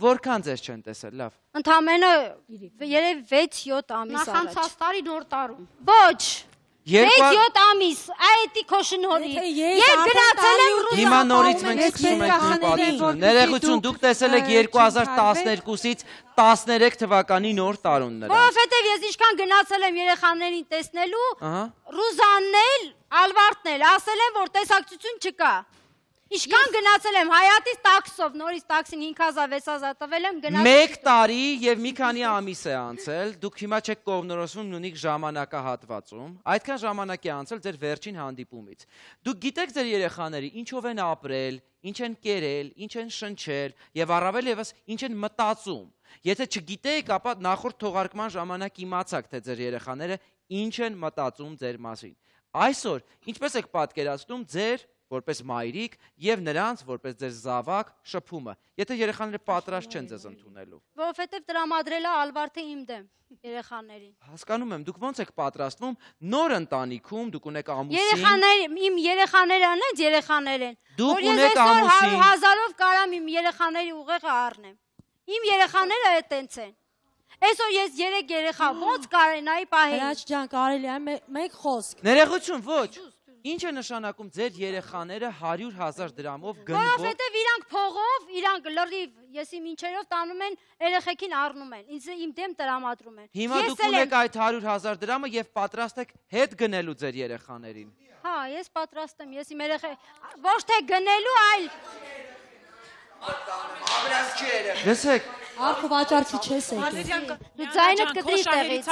Որքան ձեզ չեն տեսել, լավ։ Ընդամենը երևի 6-7 ամիս առաջ։ Նախանցած տարի նոր տարում։ Ոչ։ 6-7 ամիս, այդի քո շնորհի։ Երբ գնացել եմ Ռուսաստան։ Հիմա նորից մենք սկսում ենք պատմություն։ Ներողություն, դուք տեսել եք 2012-ից 13 թվականի նոր տարուն նրան։ Որովհետև ես ինչքան գնացել եմ երեխաներին տեսնելու, Ռուզանն էլ, Ալվարդն էլ ասել են, որ տեսակցություն չկա։ Իշքան գնացել եմ Հայատից տաքսով, նորից տաքսին 5000-6000 տվել եմ, գնացել։ 1 տարի եւ մի քանի ամիս է անցել, դուք հիմա չեք կողմնորոշվում նույնիկ ժամանակահատվածում, այդքան ժամանակ է անցել ձեր վերջին հանդիպումից։ Դուք գիտեք ձեր երեխաները ինչով են ապրել, ինչ են կերել, ինչ են շնչել եւ առավել եւս ինչ են մտածում։ Եթե չգիտեիք, ապա նախորդ թողարկման ժամանակ իմացաք, թե ձեր երեխաները ինչ են մտածում ձեր մասին։ Այսօր ինչպես եք պատկերացնում ձեր որպես մայրիկ եւ նրանց որպես ձեր զավակ շփումը։ Եթե երեխաները պատրաստ չեն ձեզ ընդունելու։ Որովհետեւ տրամադրել է Ալբարդը իմ դեմ երեխաներին։ Հասկանում եմ, դուք ոնց եք պատրաստվում նոր ընտանիքում, դուք ունեք ամուսին։ Իմ երեխաներն են, երեխաներ են։ Դուք ունեք ամուսին։ 100,000-ով կարամ իմ երեխաների ուղեղը առնեմ։ Իմ երեխաները այտենց են։ Այսօր ես 3 երեխա ոնց կարենայի պահել։ Հրաչ ջան, կարելի է մեկ խոսք։ Ներողություն, ոչ։ Ինչ է նշանակում ձեր երեխաները 100,000 դրամով գնվող։ Որովհետև իրանք փողով, իրանք լրիվ, եսի մինչերով տանում են, երեխեքին առնում են, ինձ իմ դեմ տրամադրում են։ Հիմա դուք ունեք այդ 100,000 դրամը եւ պատրաստ եք հետ գնելու ձեր երեխաներին։ Հա, ես պատրաստ եմ, ես իմ ոչ թե գնելու, այլ Լսեք, Արքո վաճառքի չես եկել։ Դու ձայնդ կտրի տեղից։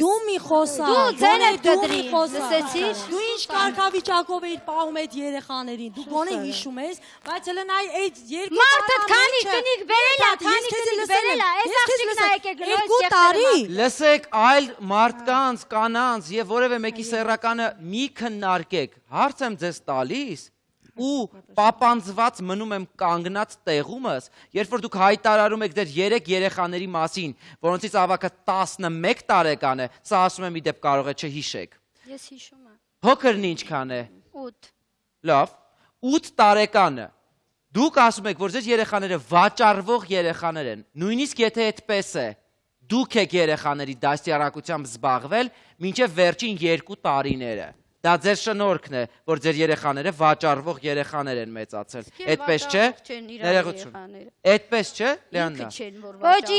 Դու մի խոսա։ Դու ձայնդ կտրի։ Լսեցի՞ր։ Դու ինչ կարգավիճակով էիր պահում այդ երեխաներին։ Դու գոնե հիշում ես, բայց հələ նայ այդ երկու Մարդը քանի տնիկ վերել է, քանի տնիկ վերել է, այս աղջիկն է եկել գրոհից երկու տարի։ Լսեք, այլ մարդկանց, կանանց եւ որևէ մեկի սեռականը մի քննարկեք։ Հարց եմ ձեզ տալիս ու պապանձված մնում եմ կանգնած տեղումս, երբ որ դուք հայտարարում եք ձեր 3 երեխաների մասին, որոնցից ավակը 11 տարեկան է, սա ասում եմ իդեպ կարող է չհիշեք։ Ես հիշում եմ։ Փոքրն ինչքան է։ 8։ Լավ, 8 տարեկանը։ Դուք ասում եք, որ ձեր երեխաները վաճառվող երեխաներ են, նույնիսկ եթե այդպես է, դուք եք երեխաների դաստիարակությամբ զբաղվել մինչև վերջին 2 տարիները։ Դա ձեր շնորհքն է, որ ձեր երեխաները վաճառվող երեխաներ են մեծացել։ Այդպես չէ։ Ներողություն։ Այդպես չէ, Լեաննա։ Ոչ,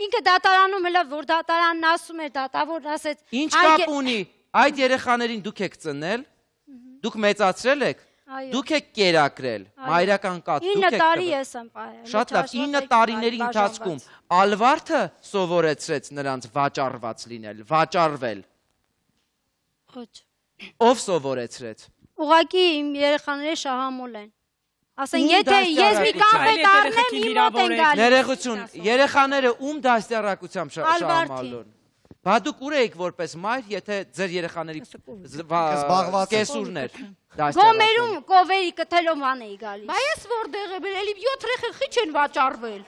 ինքը դատարանում էլա, որ դատարանն ասում էր, դատավորն ասեց։ Ինչ կապ ունի։ Այդ երեխաներին դուք եք ծնել, դուք մեծացրել եք, դուք եք կերակրել, մայրական կաթ դուք եք 9 տարի ես եմ պահել։ Շատ լավ, 9 տարիների ընթացքում Ալվարդը սովորեցրեց նրանց վաճառված լինել, վաճառվել։ Ոչ։ Ով սովորեցրեց։ Ուղղակի իմ երեխաները շահամոլ են։ Ասեն, եթե ես մի կամպետ առնեմ, իմ մոտ են գալիս։ Ներողություն, երեխաները ում դաստիարակությամբ շահամալուն։ Բա դուք ուր եք որպես մայր, եթե ձեր երեխաների կեսուրներ գոմերում կովերի կթելով ան էի գալիս։ Բա ես որտեղ եմ, էլի 7 երեխի չեն վաճառվել։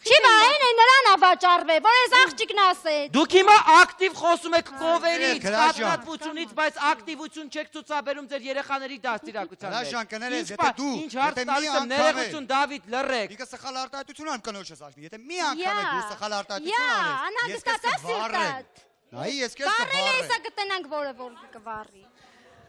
Չի բա, այն է նրան ա վաճառվել, որ այս աղջիկն ասեց։ Դուք հիմա ակտիվ խոսում եք կովերից, պատրաստությունից, բայց ակտիվություն չեք ցուցաբերում ձեր երեխաների դաստիարակության մեջ։ Հրաշան կներես, եթե դու, եթե մի անգամ ներողություն Դավիթ լռեք։ Ինքը սխալ արտահայտություն ան կնոջս ասնի, եթե մի անգամ դու սխալ արտահայտություն անես, ես կվառեմ։ Այ ես քեզ կվառեմ։ Վառել էսա կտնանք որը որ կվառի։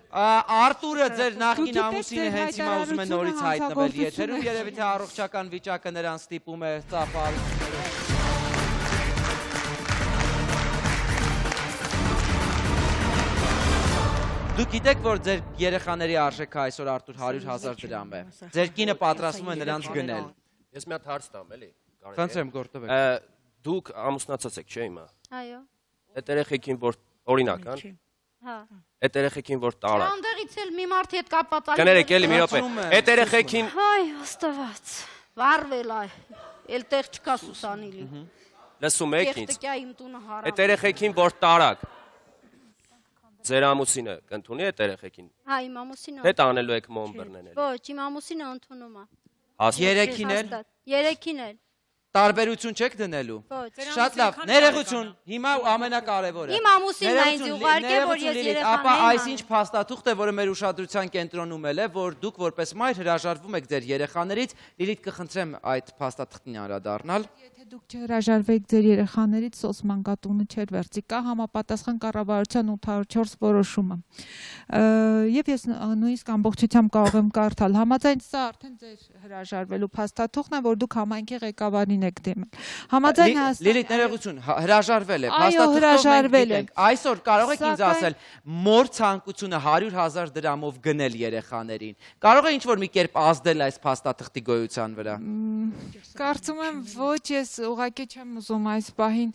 Արտուրը ձեր նախկին ամուսինը հենց հիմա ուզում է նորից հայտնվել եթերում, երևի թե առողջական վիճակը նրան ստիպում է ծափահարություններով։ Դուք գիտեք, որ ձեր երեխաների արժեքը այսօր Արտուր 100,000 դրամ է։ Ձեր կինը պատրաստվում է նրանց գնել։ Ես մի հատ հարց տամ, էլի։ Խնդրեմ, գործովեք։ Դուք ամուսնացած եք, չէ՞ հիմա։ Այո։ Այդ երեխեքին որ օրինակ ան։ Հա։ Այդ երեխեքին որ տարա։ Անդերից էլ մի մարդի հետ կապված ալի։ Կներեք, էլի մի րոպե։ Այդ երեխեքին Այ, աստված։ Վառվել այ։ Էլ տեղ չկա Սուսանիլի։ լսում եք ինձ։ Տեկյա իմ տունը հարավ։ Այդ երեխեքին որ տարակ։ Ձեր ամուսինը կընդունի այդ երեխեքին։ Հա, իմ ամուսինը։ Հետ անելու եք մոմ բռնել։ Ոչ, իմ ամուսինը ընդունում է։ Երեքին էլ։ Երեքին էլ։ Տարբերություն չեք դնելու։ Շատ լավ, ներողություն, հիմա ամենակարևորը։ Իմ ամուսինն այն ուղարկե, որ ես երեխաներին։ Ապա այսինչ փաստաթուղթ է, որը մեր ուշադրության կենտրոնում է, որ դուք որպես մայր հրաժարվում եք ձեր երեխաներից, Լիլիթ կխնդրեմ այդ փաստաթղթին անդրադառնալ։ Եթե դուք չհրաժարվեիք ձեր երեխաներից, սոցմանկատունը չէր վերցի, կա համապատասխան կառավարության 804 որոշումը։ Եվ ես նույնիսկ ամբողջությամբ կարող եմ կարդալ։ Համաձայն սա արդեն ձեր հրաժարվելու փաստաթուղթն է, որ դուք համայնքի ղեկավարին եք դիմել։ Համաձայն Լիլիթ ներողություն, հրաժարվել է, Այո, հրաժարվել է։ Այսօր կարող եք ինձ ասել, մոր ցանկությունը 100,000 դրամով գնել երեխաներին։ Կարող է ինչ-որ մի կերպ ազդել այս փաստաթղթի գոյության վրա։ Կարծում եմ ոչ, ես ուղղակի չեմ ուզում այս պահին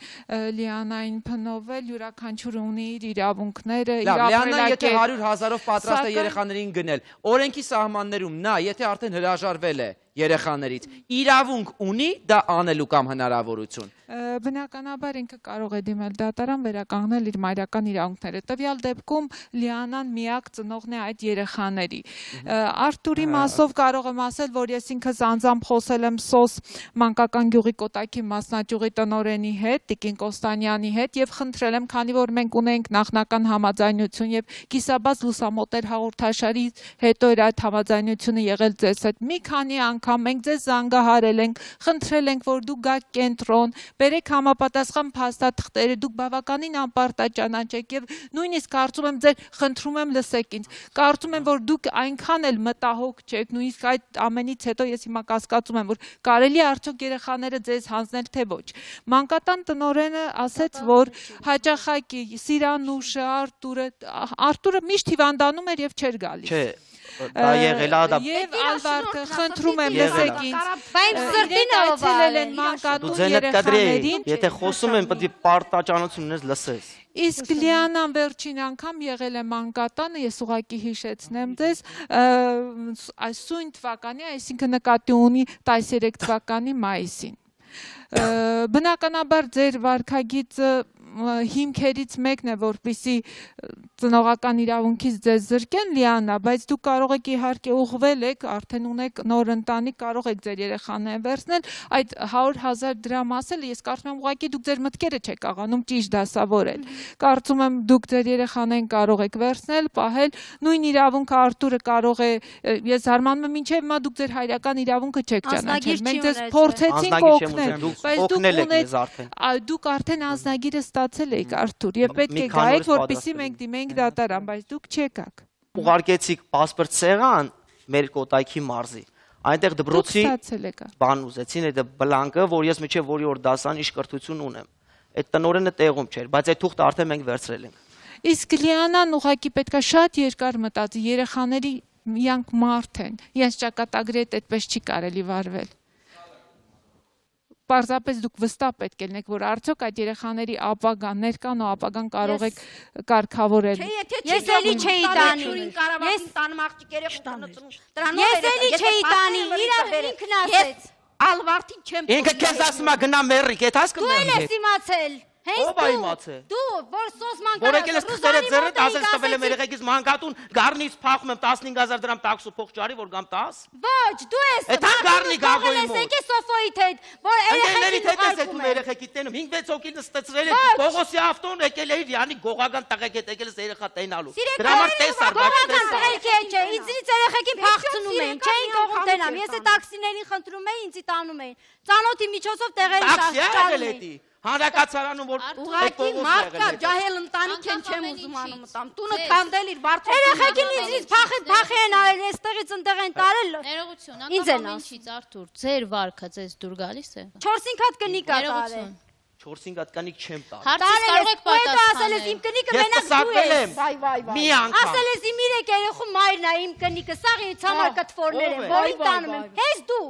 Լիանային փնովել, յուրաքանչյուրը ունի իր իրավունքները, իր Լիանան եթե 100,000-ով պատրաստ է երեխաներին գնել, օրենքի սահմաններում նա, եթե արդեն հրաժարվել է երեխաներից, իրավունք ունի դա անելու կամ հնարավորություն։ Բնականաբար ինքը կարող է դիմել դատարան վերականգնել իր մայրական իրավունքները։ Տվյալ դեպքում Լիանան միակ ծնողն է այդ երեխաների։ Արտուրի մասով կարող եմ ասել, որ ես ինքս անձամբ խոսել եմ SOS մանկական գյուղի Կոտայքի մասնաճյուղի տնօրենի հետ, Տիկին Կոստանյանի հետ եւ խնդրել եմ, քանի որ մենք ունենք նախնական համաձայնություն եւ կիսաբաց լուսամոտեր հաղորդաշարի հետո էր այդ համաձայնությունը եղել ձեզ հետ։ Մի քանի անգամ մենք ձեզ զանգահարել ենք, խնդրել ենք, որ դուք գաք կենտրոն, բերեք համապատասխան փաստաթղթերը, դուք բավականին անպարտաճանաչ եք եւ նույնիսկ կարծում եմ ձեր խնդրում եմ լսեք ինձ։ Կարծում եմ, որ դուք այնքան էլ մտահոգ չեք, նույնիսկ այդ ամենից հետո ես հիմա կասկածում եմ, որ կարելի է արդյոք երեխաները ձեզ հանձնել թե ոչ։ Մանկատան տնօրենը ասաց, որ հաճախակի Սիրանուշը, Արտուրը միշտ հիվանդանում էր եւ չէր գալիս։ Չէ, դա եղել է դա։ Եվ Ալբերտը խնդրում եմ լսեք ինձ։ Բայց սրտին այցելել են մանկատուն երեխաներին։ Եթե խոսում եմ, պետք է պարտաճանություն ունես լսես։ Իսկ Լիանան վերջին անգամ եղել է մանկատանը, ես ուղղակի հիշեցնեմ ձեզ, սույն թվականի, այսինքն նկատի ունի 13 թվականի մայիսին։ Բնականաբար ձեր վարքագիծը հիմքերից մեկն է, որպեսզի ծնողական իրավունքից ձեզ զրկեն Լիանա, բայց դուք կարող եք իհարկե ուղղվել եք, արդեն ունեք նոր ընտանիք, կարող եք ձեր երեխաներին վերցնել, այդ 100,000 դրամ ասել, ես կարծում եմ ուղղակի դուք ձեր մտքերը չեք աղանում ճիշտ դասավորել։ Կարծում եմ դուք ձեր երեխաներին կարող եք վերցնել, պահել, նույն իրավունքը Արտուրը կարող է, ես հարմանում եմ ինչեւ հիմա դուք ձեր հայրական իրավունքը չեք ճանաչել։ Մենք ձեզ փորձեցինք օգնել, բայց դուք արդեն անձնագիրը ստացել եք Արտուր եւ պետք է գայեք, որպեսզի մենք դիմենք դատարան, բայց դուք չեկաք։ Ուղարկեցիք паспорт սեղան մեր Կոտայքի մարզի։ Այնտեղ դպրոցի բան ուզեցին, այդ բլանկը, որ ես միջև որի օր դասան իշկրտություն ունեմ։ Այդ տնօրենը տեղում չէր, բայց այդ թուղթը արդեն մենք վերցրել ենք։ Իսկ Լիանան ուղղակի պետքա շատ երկար մտածի, երեխաների իրանք մարդ են, իրենց ճակատագրի հետ այդպես չի կարելի վարվել։ Պարզապես դուք վստահ պետք է լինեք, որ արդյոք այդ երեխաների ապագան, ներկան ու ապագան կարող եք կարգավորել։ Ես էլի չէի տանի։ Ես տանում աղջիկ երեխան ծնում։ Ես էլի չէի տանի, ինքն ասեց։ Ալվարդին չեմ։ Ինքը քեզ ասում է գնա մեռիկ, այդ հասկանում եմ։ Դու ես իմացել։ Ով է իմացել։ Դու, որ SOS մանկան։ Որ եկել ես քստերը ձեռդ, ասես տվել եմ երեխեքից մանկատուն, գառնից փախում եմ 15,000 դրամ տաքսու փող ճարի, որ գամ 10։ Ոչ, դու ես։ Էդ գառնի գագոյի մոտ։ Եկե Սոֆոյիդ հետ, որ երեխեքից հետ ես եկում երեխեքի տենում, 5-6 հոգի նստեցրել են, Պողոսի ավտոն եկել էր, յանի գողական տղեկ հետ եկել ես երեխա տենալու։ Դրա համար տեսար, գողական տղեկ չէ, ինձնից երեխեքին փախցնում էին, չէին թողում տենամ։ Ես այդ տաքսիներին խնդրում էի, ինձի տանում էին։ Ծանոթի միջոցով տեղերը շահճարում էին։ Հանրակացարանում որ ուղղակի մարդկա ջահել ընտանիք չեմ ուզում անում տամ տունը քանդել իր բարդ երեխեքին ինձ փախի են արել այստեղից ընտեղ են տարել ներողություն անկամ ինչից Արտուր ձեր վարքը ձեզ դուր գալիս է 4-5 հատ կնիկ ա տարել 4-5 հատ կնիկ չեմ տալ հարցից կարող եք պատասխանել ասել ես իմ կնիկը մենակ դու ես վայ մի անգամ ասել ես իմ 3 երեխու մայրն է իմ կնիկը սաղ ինձ համար կտվորներ են որին տանում եմ հես դու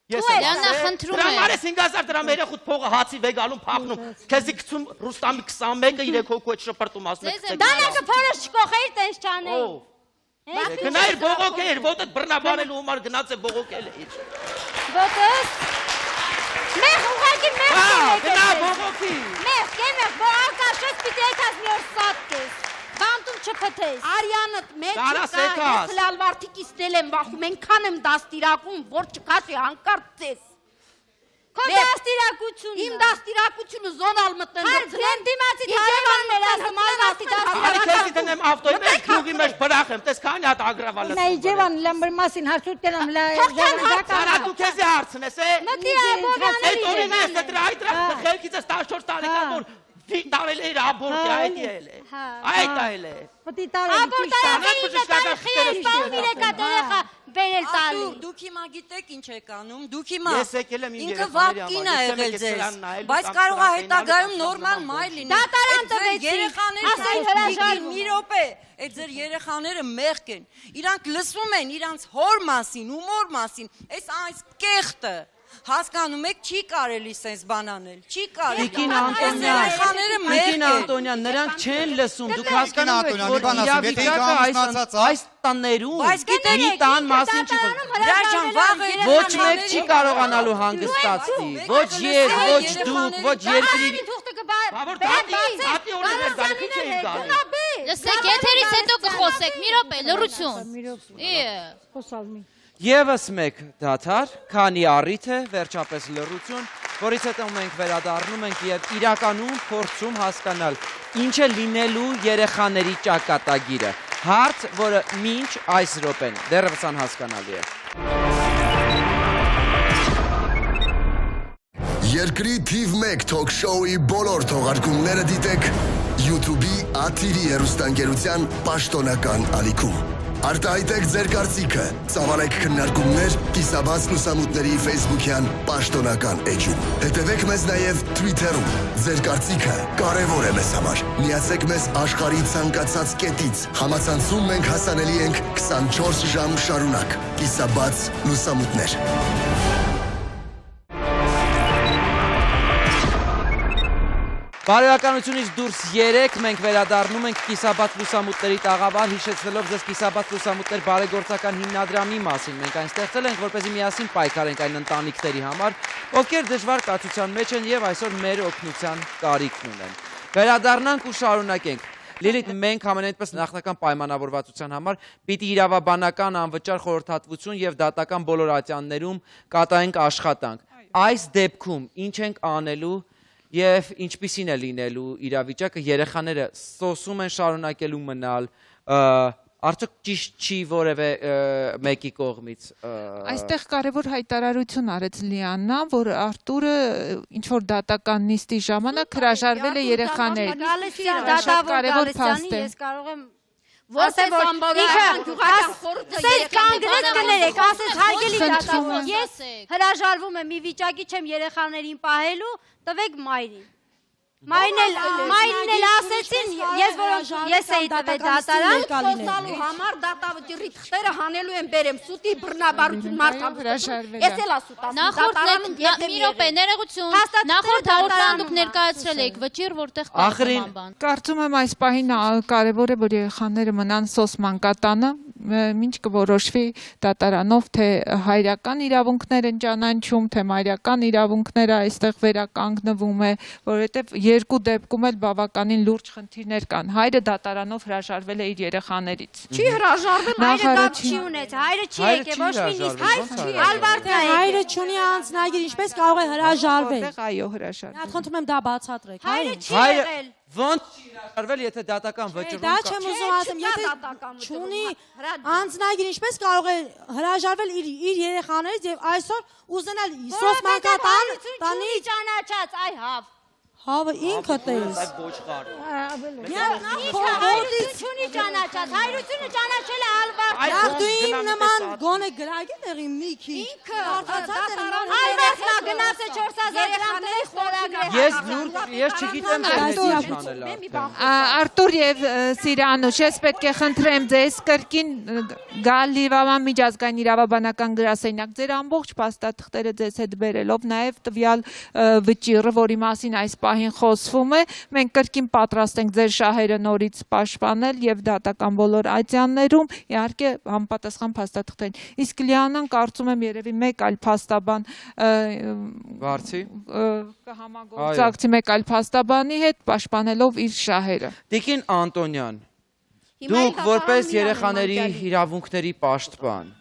Լիանա խնդրում եմ։ Դրամարը 5000 դրամ երեխուտ փողը հացի վեգալում փախնում։ Քեզի գցում Ռուստամի 21-ը 3 հոգու հետ շպրտում ասում եք։ Դանակը փորս չկողեիր տես չանեի։ Գնայր բողոքեր, ոտդ բռնաբանելու համար գնաց է բողոքել է։ Ոտս։ Մեղ ուղակի մեղ։ Հա, գնա բողոքի։ Մեղ, կեմեղ, բողոքաշես պիտի եկած մի օր սատկես։ Բանտում չփթես։ Արյանը մեջ չկա, ես լալվարդիկից դել եմ վախում, ենքան եմ դաստիրակում, որ չկաշի հանկարծ ձեզ։ Քո դաստիրակությունը։ Իմ դաստիրակությունը զոնալ մտնեմ դրձնեմ դիմացի հարևաններ ասում ազատի դաստիրակություն։ Քեզի տնեմ ավտոյի մեջ քյուղի մեջ բրախ եմ, տես քանի հատ ագրավալ եմ։ Նայ ջևան լամբր մասին հարցուտ կենամ դու քեզի հարցնես է։ Մտի բոբյաների Այդ օրինը ես դրա այդ խելքից 14 տարեկան որ Դարել էր աբորտի այդ էլ է։ Այդ այլ է։ Պտի տարել աբորտի վերել տալի։ Դուք հիմա գիտեք ինչ եք անում, դուք հիմա Ես եկել եմ իմ ինքը երեխաների վապկին համար, է եղել ձեզ, բայց կարող է հետագայում նորմալ մայր լինել։ Դատարան տվեցին, ասային հրաժարվում։ Մի րոպե, այդ ձեր երեխաները մեղք են, իրանք լսում են իրանց հոր մասին, ումոր մասին, այս կեղտը հասկանում եք, չի կարելի սենց բան անել, չի կարելի։ Տիկին Անտոնյան, նրանք չեն լսում, դուք հասկանում եք, որ իրավիճակը այս տներում մի տան մասին չի խոսում։ Ոչ մեկ չի կարողանալու հանգստացնի, ոչ ես, ոչ դուք, ոչ երկրի։ Լսեք, եթերից հետո կխոսեք, մի րոպե, լռություն։ Եվս մեկ դադար, քանի առիթ է, վերջապես լռություն, որից հետո մենք վերադառնում ենք եւ իրականում փորձում հասկանալ ինչ է լինելու երեխաների ճակատագիրը։ Հարց, որը մինչ այս րոպեն դեռևս անհասկանալի է։ Երկրի թիվ 1 թոք շոուի բոլոր թողարկումները դիտեք YouTube-ի Աթիրի հեռուստաընկերության պաշտոնական ալիքում։ Արտահայտեք ձեր կարծիքը, ծավալեք քննարկումներ կիսաբաց լուսամուտների Facebook-յան պաշտոնական էջում։ Հետևեք մեզ նաև Twitter-ում։ Ձեր կարծիքը կարևոր է մեզ համար։ Միացեք մեզ աշխարհի ցանկացած կետից։ Համացանցում մենք հասանելի ենք 24 ժամ շարունակ։ Կիսաբաց լուսամուտներ։ Բարոյականությունից դուրս 3 մենք վերադառնում ենք կիսաբաց լուսամուտների տաղավար, հիշեցնելով ձեզ կիսաբաց լուսամուտներ բարեգործական հիմնադրամի մասին։ Մենք այն ստեղծել ենք, որպեսզի միասին պայքարենք այն ընտանիքների համար, ովքեր դժվար կացության մեջ են եւ այսօր մեր օգնության կարիքն ունեն։ Վերադառնանք ու շարունակենք։ Լիլիթ, մենք ամենայնպես նախնական պայմանավորվածության համար պիտի իրավաբանական անվճար խորհրդատվություն եւ դատական բոլոր ատյաններում կատարենք աշխատանք։ Այս դեպքում ինչ ենք անելու Եվ ինչպիսին է լինելու իրավիճակը, երեխաները սոսում են շարունակելու մնալ, արդյոք ճիշտ չի որևէ մեկի կողմից։ Այստեղ կարևոր հայտարարություն արեց Լիաննա, որ Արտուրը ինչ-որ դատական նիստի ժամանակ հրաժարվել է երեխաներից։ Շատ կարևոր փաստ է։ Ես կարող եմ Որտե՞ղ Սեր կանգնեց կներեք, ասես հարգելի դատավոր, ես հրաժարվում եմ մի վիճակի չեմ երեխաներին պահելու, տվեք մայրին։ Մայրին էլ ասեցին, ես էի տվել դատարան, խոսալու համար դատավճռի թղթերը հանելու եմ բերեմ, սուտի բռնաբարություն մարդաբուծություն, ես էլ ասուտ ասում, մի րոպե, ներողություն, նախորդ հաղորդման դուք ներկայացրել եք վճիռ, որտեղ պատմական բան։ Կարծում եմ այս պահին կարևոր է, որ երեխաները մնան սոս մանկատանը, մինչ կորոշվի դատարանով, թե հայրական իրավունքներ են ճանաչում, թե մայրական իրավունքները այստեղ վերականգնվում է, որովհետև երկու դեպքում էլ բավականին լուրջ խնդիրներ կան։ Հայրը դատարանով հրաժարվել է իր երեխաներից։ Չի հրաժարվել, հայրը դատ չի ունեց, հայրը չի եկել, ոչ մի նիստ Ալբարտա է։ Հայրը չունի անձնագիր, ինչպես կարող է հրաժարվել։ Այո, հրաժարվել։ Հատ խնդրում եմ դա բացատրեք։ Հայրը չի եղել։ Ոնց չի հրաժարվել, եթե դատական վճռում կա։ Դա չեմ ուզում ասեմ, եթե չունի անձնագիր, ինչպես կարող է հրաժարվել իր երեխաներից եւ այսօր ուզենալ սոս մանկատան տանի ճանաչած, այ հավ։ Հավը ինքը տես։ Հայրությունը ճանաչած, հայրությունը ճանաչել է Ալբարտը։ Ախ դու իմ նման գոնե գրագի տեղի մի քիչ։ Ինքը Ալբարտը գնաց է 4000 երեխաների խորագրեր։ Ես չգիտեմ ինչ անել։ Արտուր եւ Սիրանուշ, ես պետք է խնդրեմ ձեզ կրկին գալ Լիվաման միջազգային իրավաբանական գրասենյակ, ձեր ամբողջ փաստաթղթերը ձեզ հետ բերելով, նաեւ տվյալ վճիռը, որի մասին այս պահին խոսվում է, մենք կրկին պատրաստ ենք ձեր շահերը նորից պաշտպանել եւ դատական բոլոր ատյաններում, իհարկե համապատասխան փաստաթղթերին։ Իսկ Լիանան կարծում եմ երևի մեկ այլ փաստաբան Վարդի կհամագործակցի մեկ այլ փաստաբանի հետ պաշտպանելով իր շահերը։ Տիկին Անտոնյան, դուք որպես երեխաների իրավունքների պաշտպան,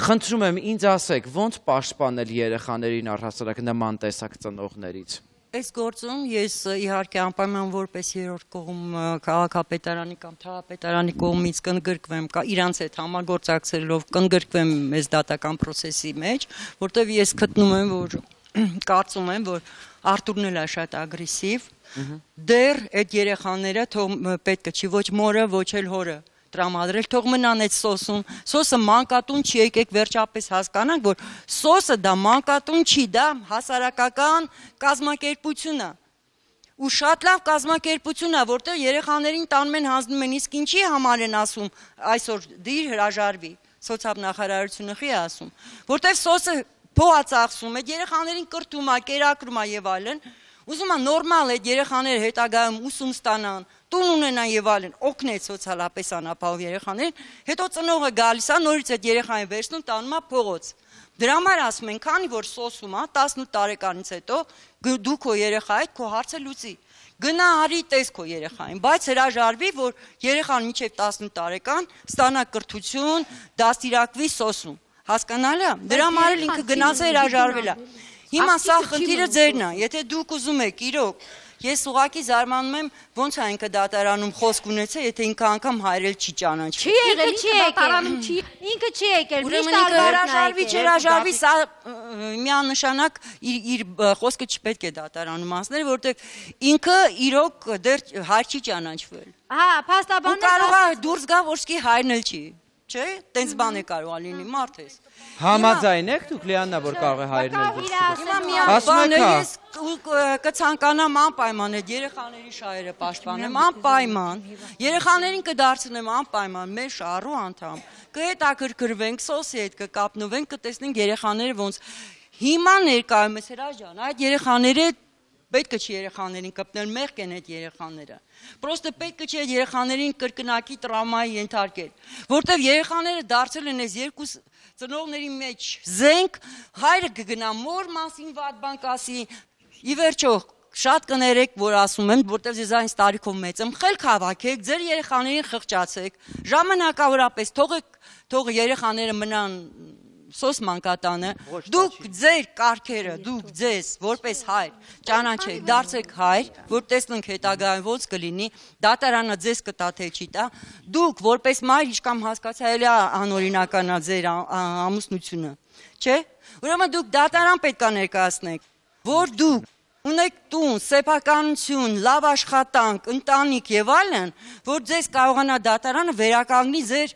խնդրում եմ ինձ ասեք, ոնց պաշտպանել երեխաներին առհասարակ նման տեսակ ծնողներից։ Այս գործում ես իհարկե անպայման որպես երրորդ կողմ քաղաքապետարանի կամ թաղապետարանի կողմից կընդգրկվեմ, իրանց հետ համագործակցելով կընդգրկվեմ մեզ դատական process-ի մեջ, որտեղ ես գտնում եմ, որ կարծում եմ, որ Արտուրն էլ է շատ ագրեսիվ, դեռ այդ երեխաները պետք չի ոչ մորը, ոչ էլ հորը տրամադրել, թող մնան այդ սոսում։ Սոսը մանկատուն չի, եկեք վերջապես հասկանանք, որ սոսը դա մանկատուն չի, դա հասարակական կազմակերպություն է։ Ու շատ լավ կազմակերպություն է, որտեղ երեխաներին տանում են հանձնում են, իսկ ինչի համար են ասում այսօր դիր հրաժարվի, սոցիալնախարարությունը խի ասում, որտեղ սոսը փողա ծախսում, այդ երեխաներին կրթում է, կերակրում է եւ այլն, ուզում է նորմալ այդ երեխաները հետագայում ուսում ստանան, տուն ունենան եւ այլն, օգնել սոցիալապես անապահով երեխաներին, հետո ծնողը գալիս է, նորից այդ երեխային վերցնում, տանում է փողոց։ Դրա համար ասում են, քանի որ սոսում է 18 տարեկանից հետո դու քո երեխայի քո հարցը լուծի։ Գնա արի տես քո երեխային, բայց հրաժարվի, որ երեխան մինչև 18 տարեկան ստանա կրթություն, դաստիարակվի սոսում։ Հասկանալի է։ Դրա համար էլ ինքը գնաց է հրաժարվել է։ Հիմա սա խնդիրը ձերն է, եթե դուք ուզում եք իրոք, ես ուղղակի զարմանում եմ, ոնց է ինքը դատարանում խոսք ունեցել, եթե ինքը անգամ հայրել չի ճանաչել։ Չի եղել, ինքը դատարանում չի, ինքը չի եկել։ Ուրեմն ինքը հրաժարվի, չհրաժարվի, սա միանշանակ իր խոսքը չպետք է դատարանում անցնել, որովհետև ինքը իրոք դեռ հայր չի ճանաչվել։ Հա, փաստաբանները ու կարող է դուրս գա, որ սկի հայրն էլ չի։ Չէ, տենց բան է կարող է լինի, մարդ ես։ Համաձայն եք դուք Լիաննա, որ կարող է հայրն էլ դուրս գա։ Հիմա միակ բանը ես կցանկանամ անպայման այդ երեխաների շահերը պաշտպանեմ, անպայման։ Երեխաներին կդարձնեմ անպայման մեր շահառու անդամ։ Կհետաքրքրվենք, սոսի հետ կկապնվենք, կտեսնենք երեխաները ոնց։ Հիմա ներկայումս Հրաշ ջան, այդ երեխաները պետք է չի երեխաներին կպնել, մեղք են այդ երեխաները։ Պրոստը պետք է չի այդ երեխաներին կրկնակի տրավմայի ենթարկել, որտեվ երեխաները դարձել են այս երկու ծնողների մեջ զենք, հայրը կգնա մոր մասին վատ բան կասի, ի վերջո շատ կներեք, որ ասում եմ, որտեվ ես այս տարիքով մեծ եմ, խելք հավաքեք, ձեր երեխաներին խղճացեք, ժամանակավորապես թող երեխաները մնան սոս մանկատանը, դուք ձեր կարգերը, դուք ձեզ որպես հայր ճանաչեք, դարձեք հայր, որ տեսնենք հետագայում ոնց կլինի, դատարանը ձեզ կտա թե չի տա, դուք որպես մայր ինչքան հասկացա էլի անօրինականա ձեր ամուսնությունը, չէ՞։ Ուրեմն դուք դատարան պետք է ներկայացնեք, որ դուք ունեք տուն, սեփականություն, լավ աշխատանք, ընտանիք եւ այլն, որ ձեզ կարողանա դատարանը վերականգնի ձեր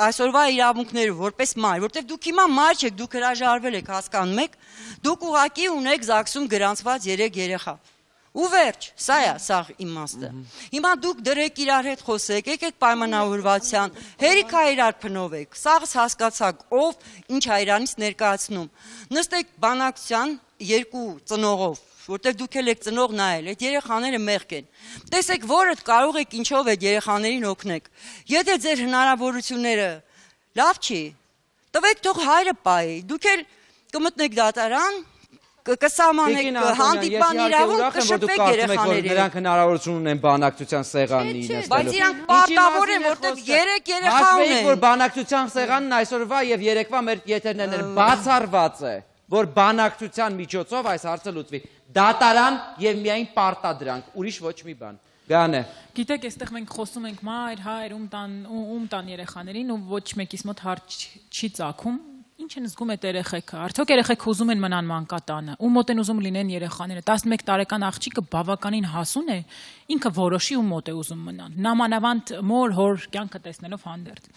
այսօրվա իրավունքները որպես մայր, որտեղ դուք հիմա մայր չեք, դուք հրաժարվել եք, հասկանում եք, դուք ուղղակի ունեք ԶԱԳՍ-ում գրանցված 3 երեխա։ Ու վերջ, սա է սաղ իմաստը։ Հիմա դուք դրեք իրար հետ խոսեք, եկեք պայմանավորվածության, հերիք է իրար փնովեք, սաղս հասկացաք, ով ինչ է իրանից ներկայացնում։ Նստեք բանակցության երկու ծնողով, որտեղ դուք եք ծնող նայել, այդ երեխաները մեղք են։ Տեսեք, որդ կարող եք ինչով այդ երեխաներին օգնեք։ Եթե ձեր հնարավորությունները լավ չի, տվեք թող հայրը պայի, դուք էլ կմտնեք դատարան, կսահմանեք հանդիպան իրավունք, կշփվեք երեխաներին։ Նրանք հնարավորություն ունեն բանակցության սեղանին նստելու։ Բայց իրանք պարտավոր են, որտեղ 3 երեխա ունեն։ Հաշվեք, որ բանակցության սեղանն այսօրվա եւ երեկվա մեր եթերներն բացառված է, որ բանակցության միջոցով այս հարցը լուծվի։ Դատարան եւ միայն պարտադրանք, ուրիշ ոչ մի բան։ Գանե։ Գիտեք, այստեղ մենք խոսում ենք մայր, հայր, ում տան երեխաներին ու ոչ մեկիս մոտ հարց չի ծագում։ Ինչ են զգում այդ երեխեքը։ Արդյոք երեխեք ուզում են մնան մանկատանը, ում մոտ են ուզում լինեն երեխաները։ 11 տարեկան աղջիկը բավականին հասուն է, ինքը որոշի ում մոտ է ուզում մնան։ Նամանավանդ մոր հոր կյանքը տեսնելով հանդերձ։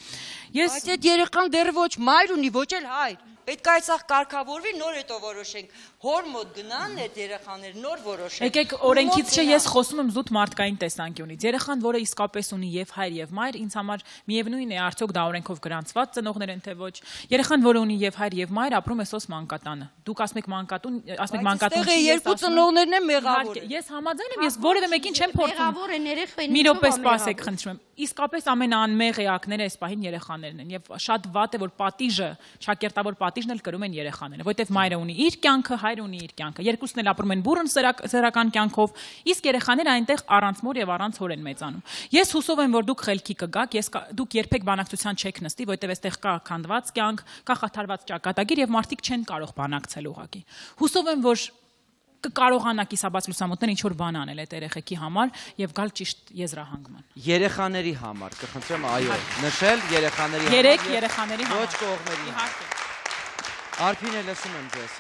Բայց այդ երեխան դեռ ոչ մայր ունի, ոչ էլ հայր։ Պետք է այս կարգավորվի, նոր հետո որոշենք։ Հոր մոտ գնան այդ երեխաները, նոր որոշենք։ Եկեք օրենքից չէ, ես խոսում եմ զուտ մարդկային տեսանկյունից։ Երեխան, որը իսկապես ունի եւ հայր եւ մայր, ինձ համար միևնույն է, արդյոք դա օրենքով գրանցված ծնողներ են թե ոչ։ Երեխան, որը ունի եւ հայր եւ մայր, ապրում է սոս մանկատանը։ Դուք ասում եք մանկատուն, ասում եք մանկատուն։ Այստեղ երկու ծնողներն են մեղավոր։ Ես համաձայն եմ, ես որևէ մեկին չեմ փորձում։ Մեղավոր են երեխային։ Մի րոպե սպասեք, խնդրում եմ։ Իսկապես ամենաանմեղ էակները այս պահին երեխաներն են եւ շատ վատ է, որ պատիժը, շակերտավոր պատիժն էլ կրում են երեխաները, որտեվ մայրը ունի իր կյանքը, հայրը ունի իր կյանքը։ Երկուսն էլ ապրում են բուրըն սեռական կյանքով, իսկ երեխաները այնտեղ առանց մոր եւ առանց հոր են մեծանում։ Ես հուսով եմ, որ դուք խելքի կգաք, դուք երբեք բանակցության չեք նստի, որտեվ այստեղ կա քանդված կյանք, կա խաթարված ճակատագիր եւ մարդիկ չեն կարող բանակցել ուղղակի։ Հուսով եմ, որ կկարողանա կիսաբաց լուսամուտներ ինչ որ բան անել այդ երեխեքի համար եւ գալ ճիշտ եզրահանգման։ Երեխաների համար կխնդրեմ, այո, նշել երեխաների համար։ 3 երեխաների համար։ Ոչ կողմերի։ Իհարկե։ Արփին է լսում եմ ձեզ։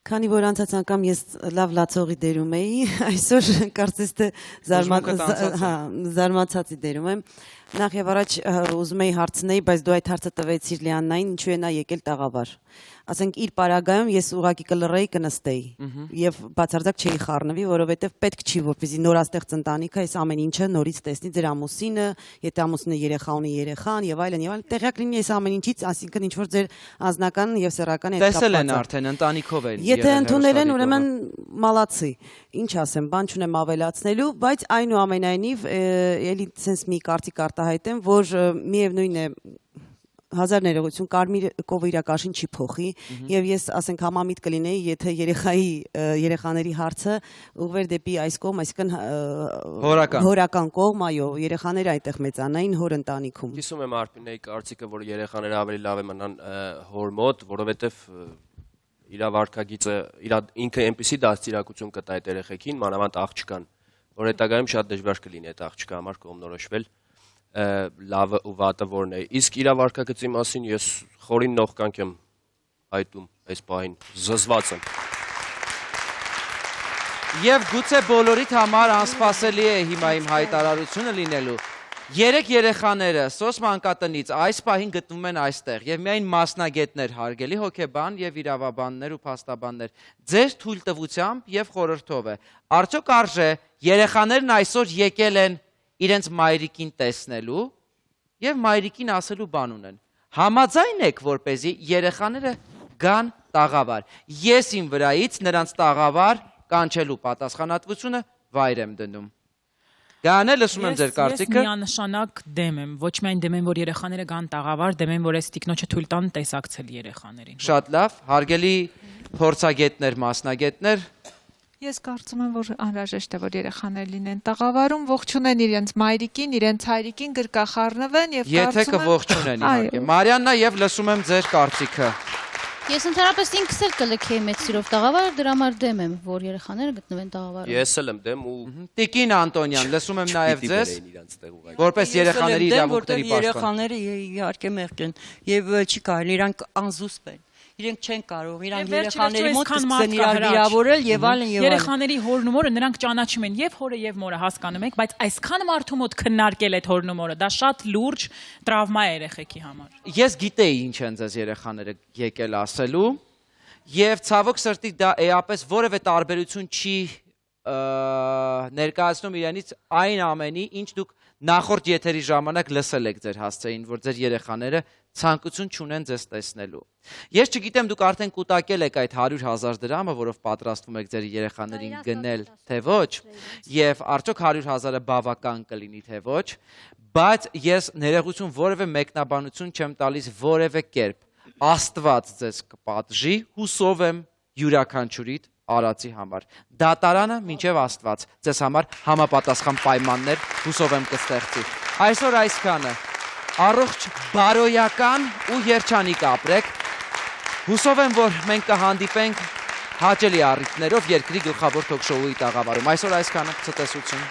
Քանի որ անցած անգամ ես լավ լացողի դերում էի, այսօր կարծես թե զարմացածի դերում եմ։ Նախ եւ առաջ ուզում էի հարցնել, բայց դու այդ հարցը տվեցիր Լիաննային, ինչու է նա եկել տաղավար։ Ասենք իր պարագայում ես ուղակի կլռեի կնստեի եւ բացարձակ չէի խառնվի, որովհետեւ պետք չի որպեսզի նորաստեղծ ընտանիքը այս ամեն ինչը նորից տեսնի ձեր ամուսինը, եթե ամուսինը երեխա ունի երեխան եւ այլն, տեղյակ լինի այս ամեն ինչից, այսինքն ինչ որ ձեր անձնական եւ սեռական հետ կապված։ Տեսել են արդեն ընտանիքով են։ Եթե ընդունել են, ուրեմն մալացի։ Ինչ ասեմ, բան չունեմ ավելացնելու, բայց այնուամենայնիվ էլի sense մի կարծիք արտահայտեմ, որ միևնույն է հազար ներողություն կարմիր կովիրակաշին չի փոխի եւ ես ասենք համամիտ կլինեի եթե երեխաների հարցը ուղղվեր դեպի այս կողմ, այսինքն հորական կողմ, այո, երեխաները այդտեղ մեծանային հոր ընտանիքում։ Հիշում եմ Արփինեի կարծիքը, որ երեխաները ավելի լավ է մնան հոր մոտ, որովհետեւ իր վարքագիծը ինքը այնպեսի դաստիարակություն կտա այդ երեխեքին, մանավանդ աղջկան, որ հետագայում շատ դժվար կլինի այդ աղջկա համար կողմնորոշվել լավը ու վատը որն է։ Իսկ իր վարքագծի մասին ես խորին նողկանք եմ հայտում այս պահին, զզված եմ։ Եվ գուցե բոլորիդ համար անսպասելի է հիմա իմ հայտարարությունը լինելու։ 3 երեխաները սոս մանկատնից այս պահին գտնվում են այստեղ եւ միայն մասնագետներ, հարգելի հոգեբան եւ իրավաբաններ ու փաստաբաններ ձեր թույլտվությամբ եւ խորհրդով է։ Արդյոք արժե երեխաներն այսօր եկել են իրենց մայրիկին տեսնելու եւ մայրիկին ասելու բան ունեն։ Համաձայն եք, որպեսզի երեխաները գան տաղավար։ Ես իմ վրայից նրանց տաղավար կանչելու պատասխանատվությունը վայր եմ դնում։ Գանե լսում եմ ձեր կարծիքը։ Ես միանշանակ դեմ եմ, ոչ միայն դեմ եմ, որ երեխաները գան տաղավար, դեմ եմ, որ այս տիկնոջը թույլ տան տեսակցել երեխաներին։ Շատ լավ, հարգելի փորձագետներ, մասնագետներ։ Ես կարծում եմ, որ անհրաժեշտ է, որ երեխաներ լինեն տաղավարում, ողջունեն իրենց մայրիկին, իրենց հայրիկին, գրկախառնվեն եւ եթե կողջունեն իհարկե։ Մարիաննա, եւ լսում եմ ձեր կարծիքը։ Ես ընդհանրապես ինքս էլ կլքեի մեծ սիրով տաղավարը, դրա համար դեմ եմ, որ երեխաները գտնվեն տաղավարում։ Ես էլ եմ դեմ ու Տիկին Անտոնյան, լսում եմ նաեւ ձեզ։ Որպես երեխաների իրավունքների պաշտպան։ Երեխաները իհարկե մեղք են եւ չի կարելի իրանք անզուսպ են։ Իրենք չեն կարող, իրանք երեխաների մոտ սկսեն իրար վիրավորել եւ այլն եւ այլն։ Երեխաների հորն ու մորը նրանք ճանաչում են եւ հորը եւ մորը, հասկանում եք, բայց այսքան մարդու մոտ քննարկել այդ հորն ու մորը, դա շատ լուրջ տրավմա է երեխեքի համար։ Ես գիտեի ինչ են ձեզ երեխաները եկել ասելու եւ ցավոք սրտի դա էապես որևէ տարբերություն չի ներկայացնում իրենից այն ամենի, ինչ դուք նախորդ եթերի ժամանակ լսել եք ձեր հասցեին, որ ձեր երեխաները ցանկություն չունեն ձեզ տեսնելու։ Ես չգիտեմ դուք արդեն կուտակել եք այդ 100,000 դրամը, որով պատրաստվում եք ձեր երեխաներին գնել, թե ոչ, եւ արդյոք 100,000-ը բավական կլինի, թե ոչ, բայց ես ներողություն որևէ մեկնաբանություն չեմ տալիս որևէ կերպ։ Աստված ձեզ կպատժի, հուսով եմ յուրաքանչյուրիդ արածի համար։ Դատարանը մինչև Աստված ձեզ համար համապատասխան պայմաններ հուսով եմ կստեղծի։ Այսօր այսքանը։ Առողջ, բարոյական ու երջանիկ ապրեք։ Հուսով եմ, որ մենք կհանդիպենք հաճելի առիթներով երկրի գլխավոր թոք շոուի տաղավարում։ Այսօր այսքանը, ցտեսություն։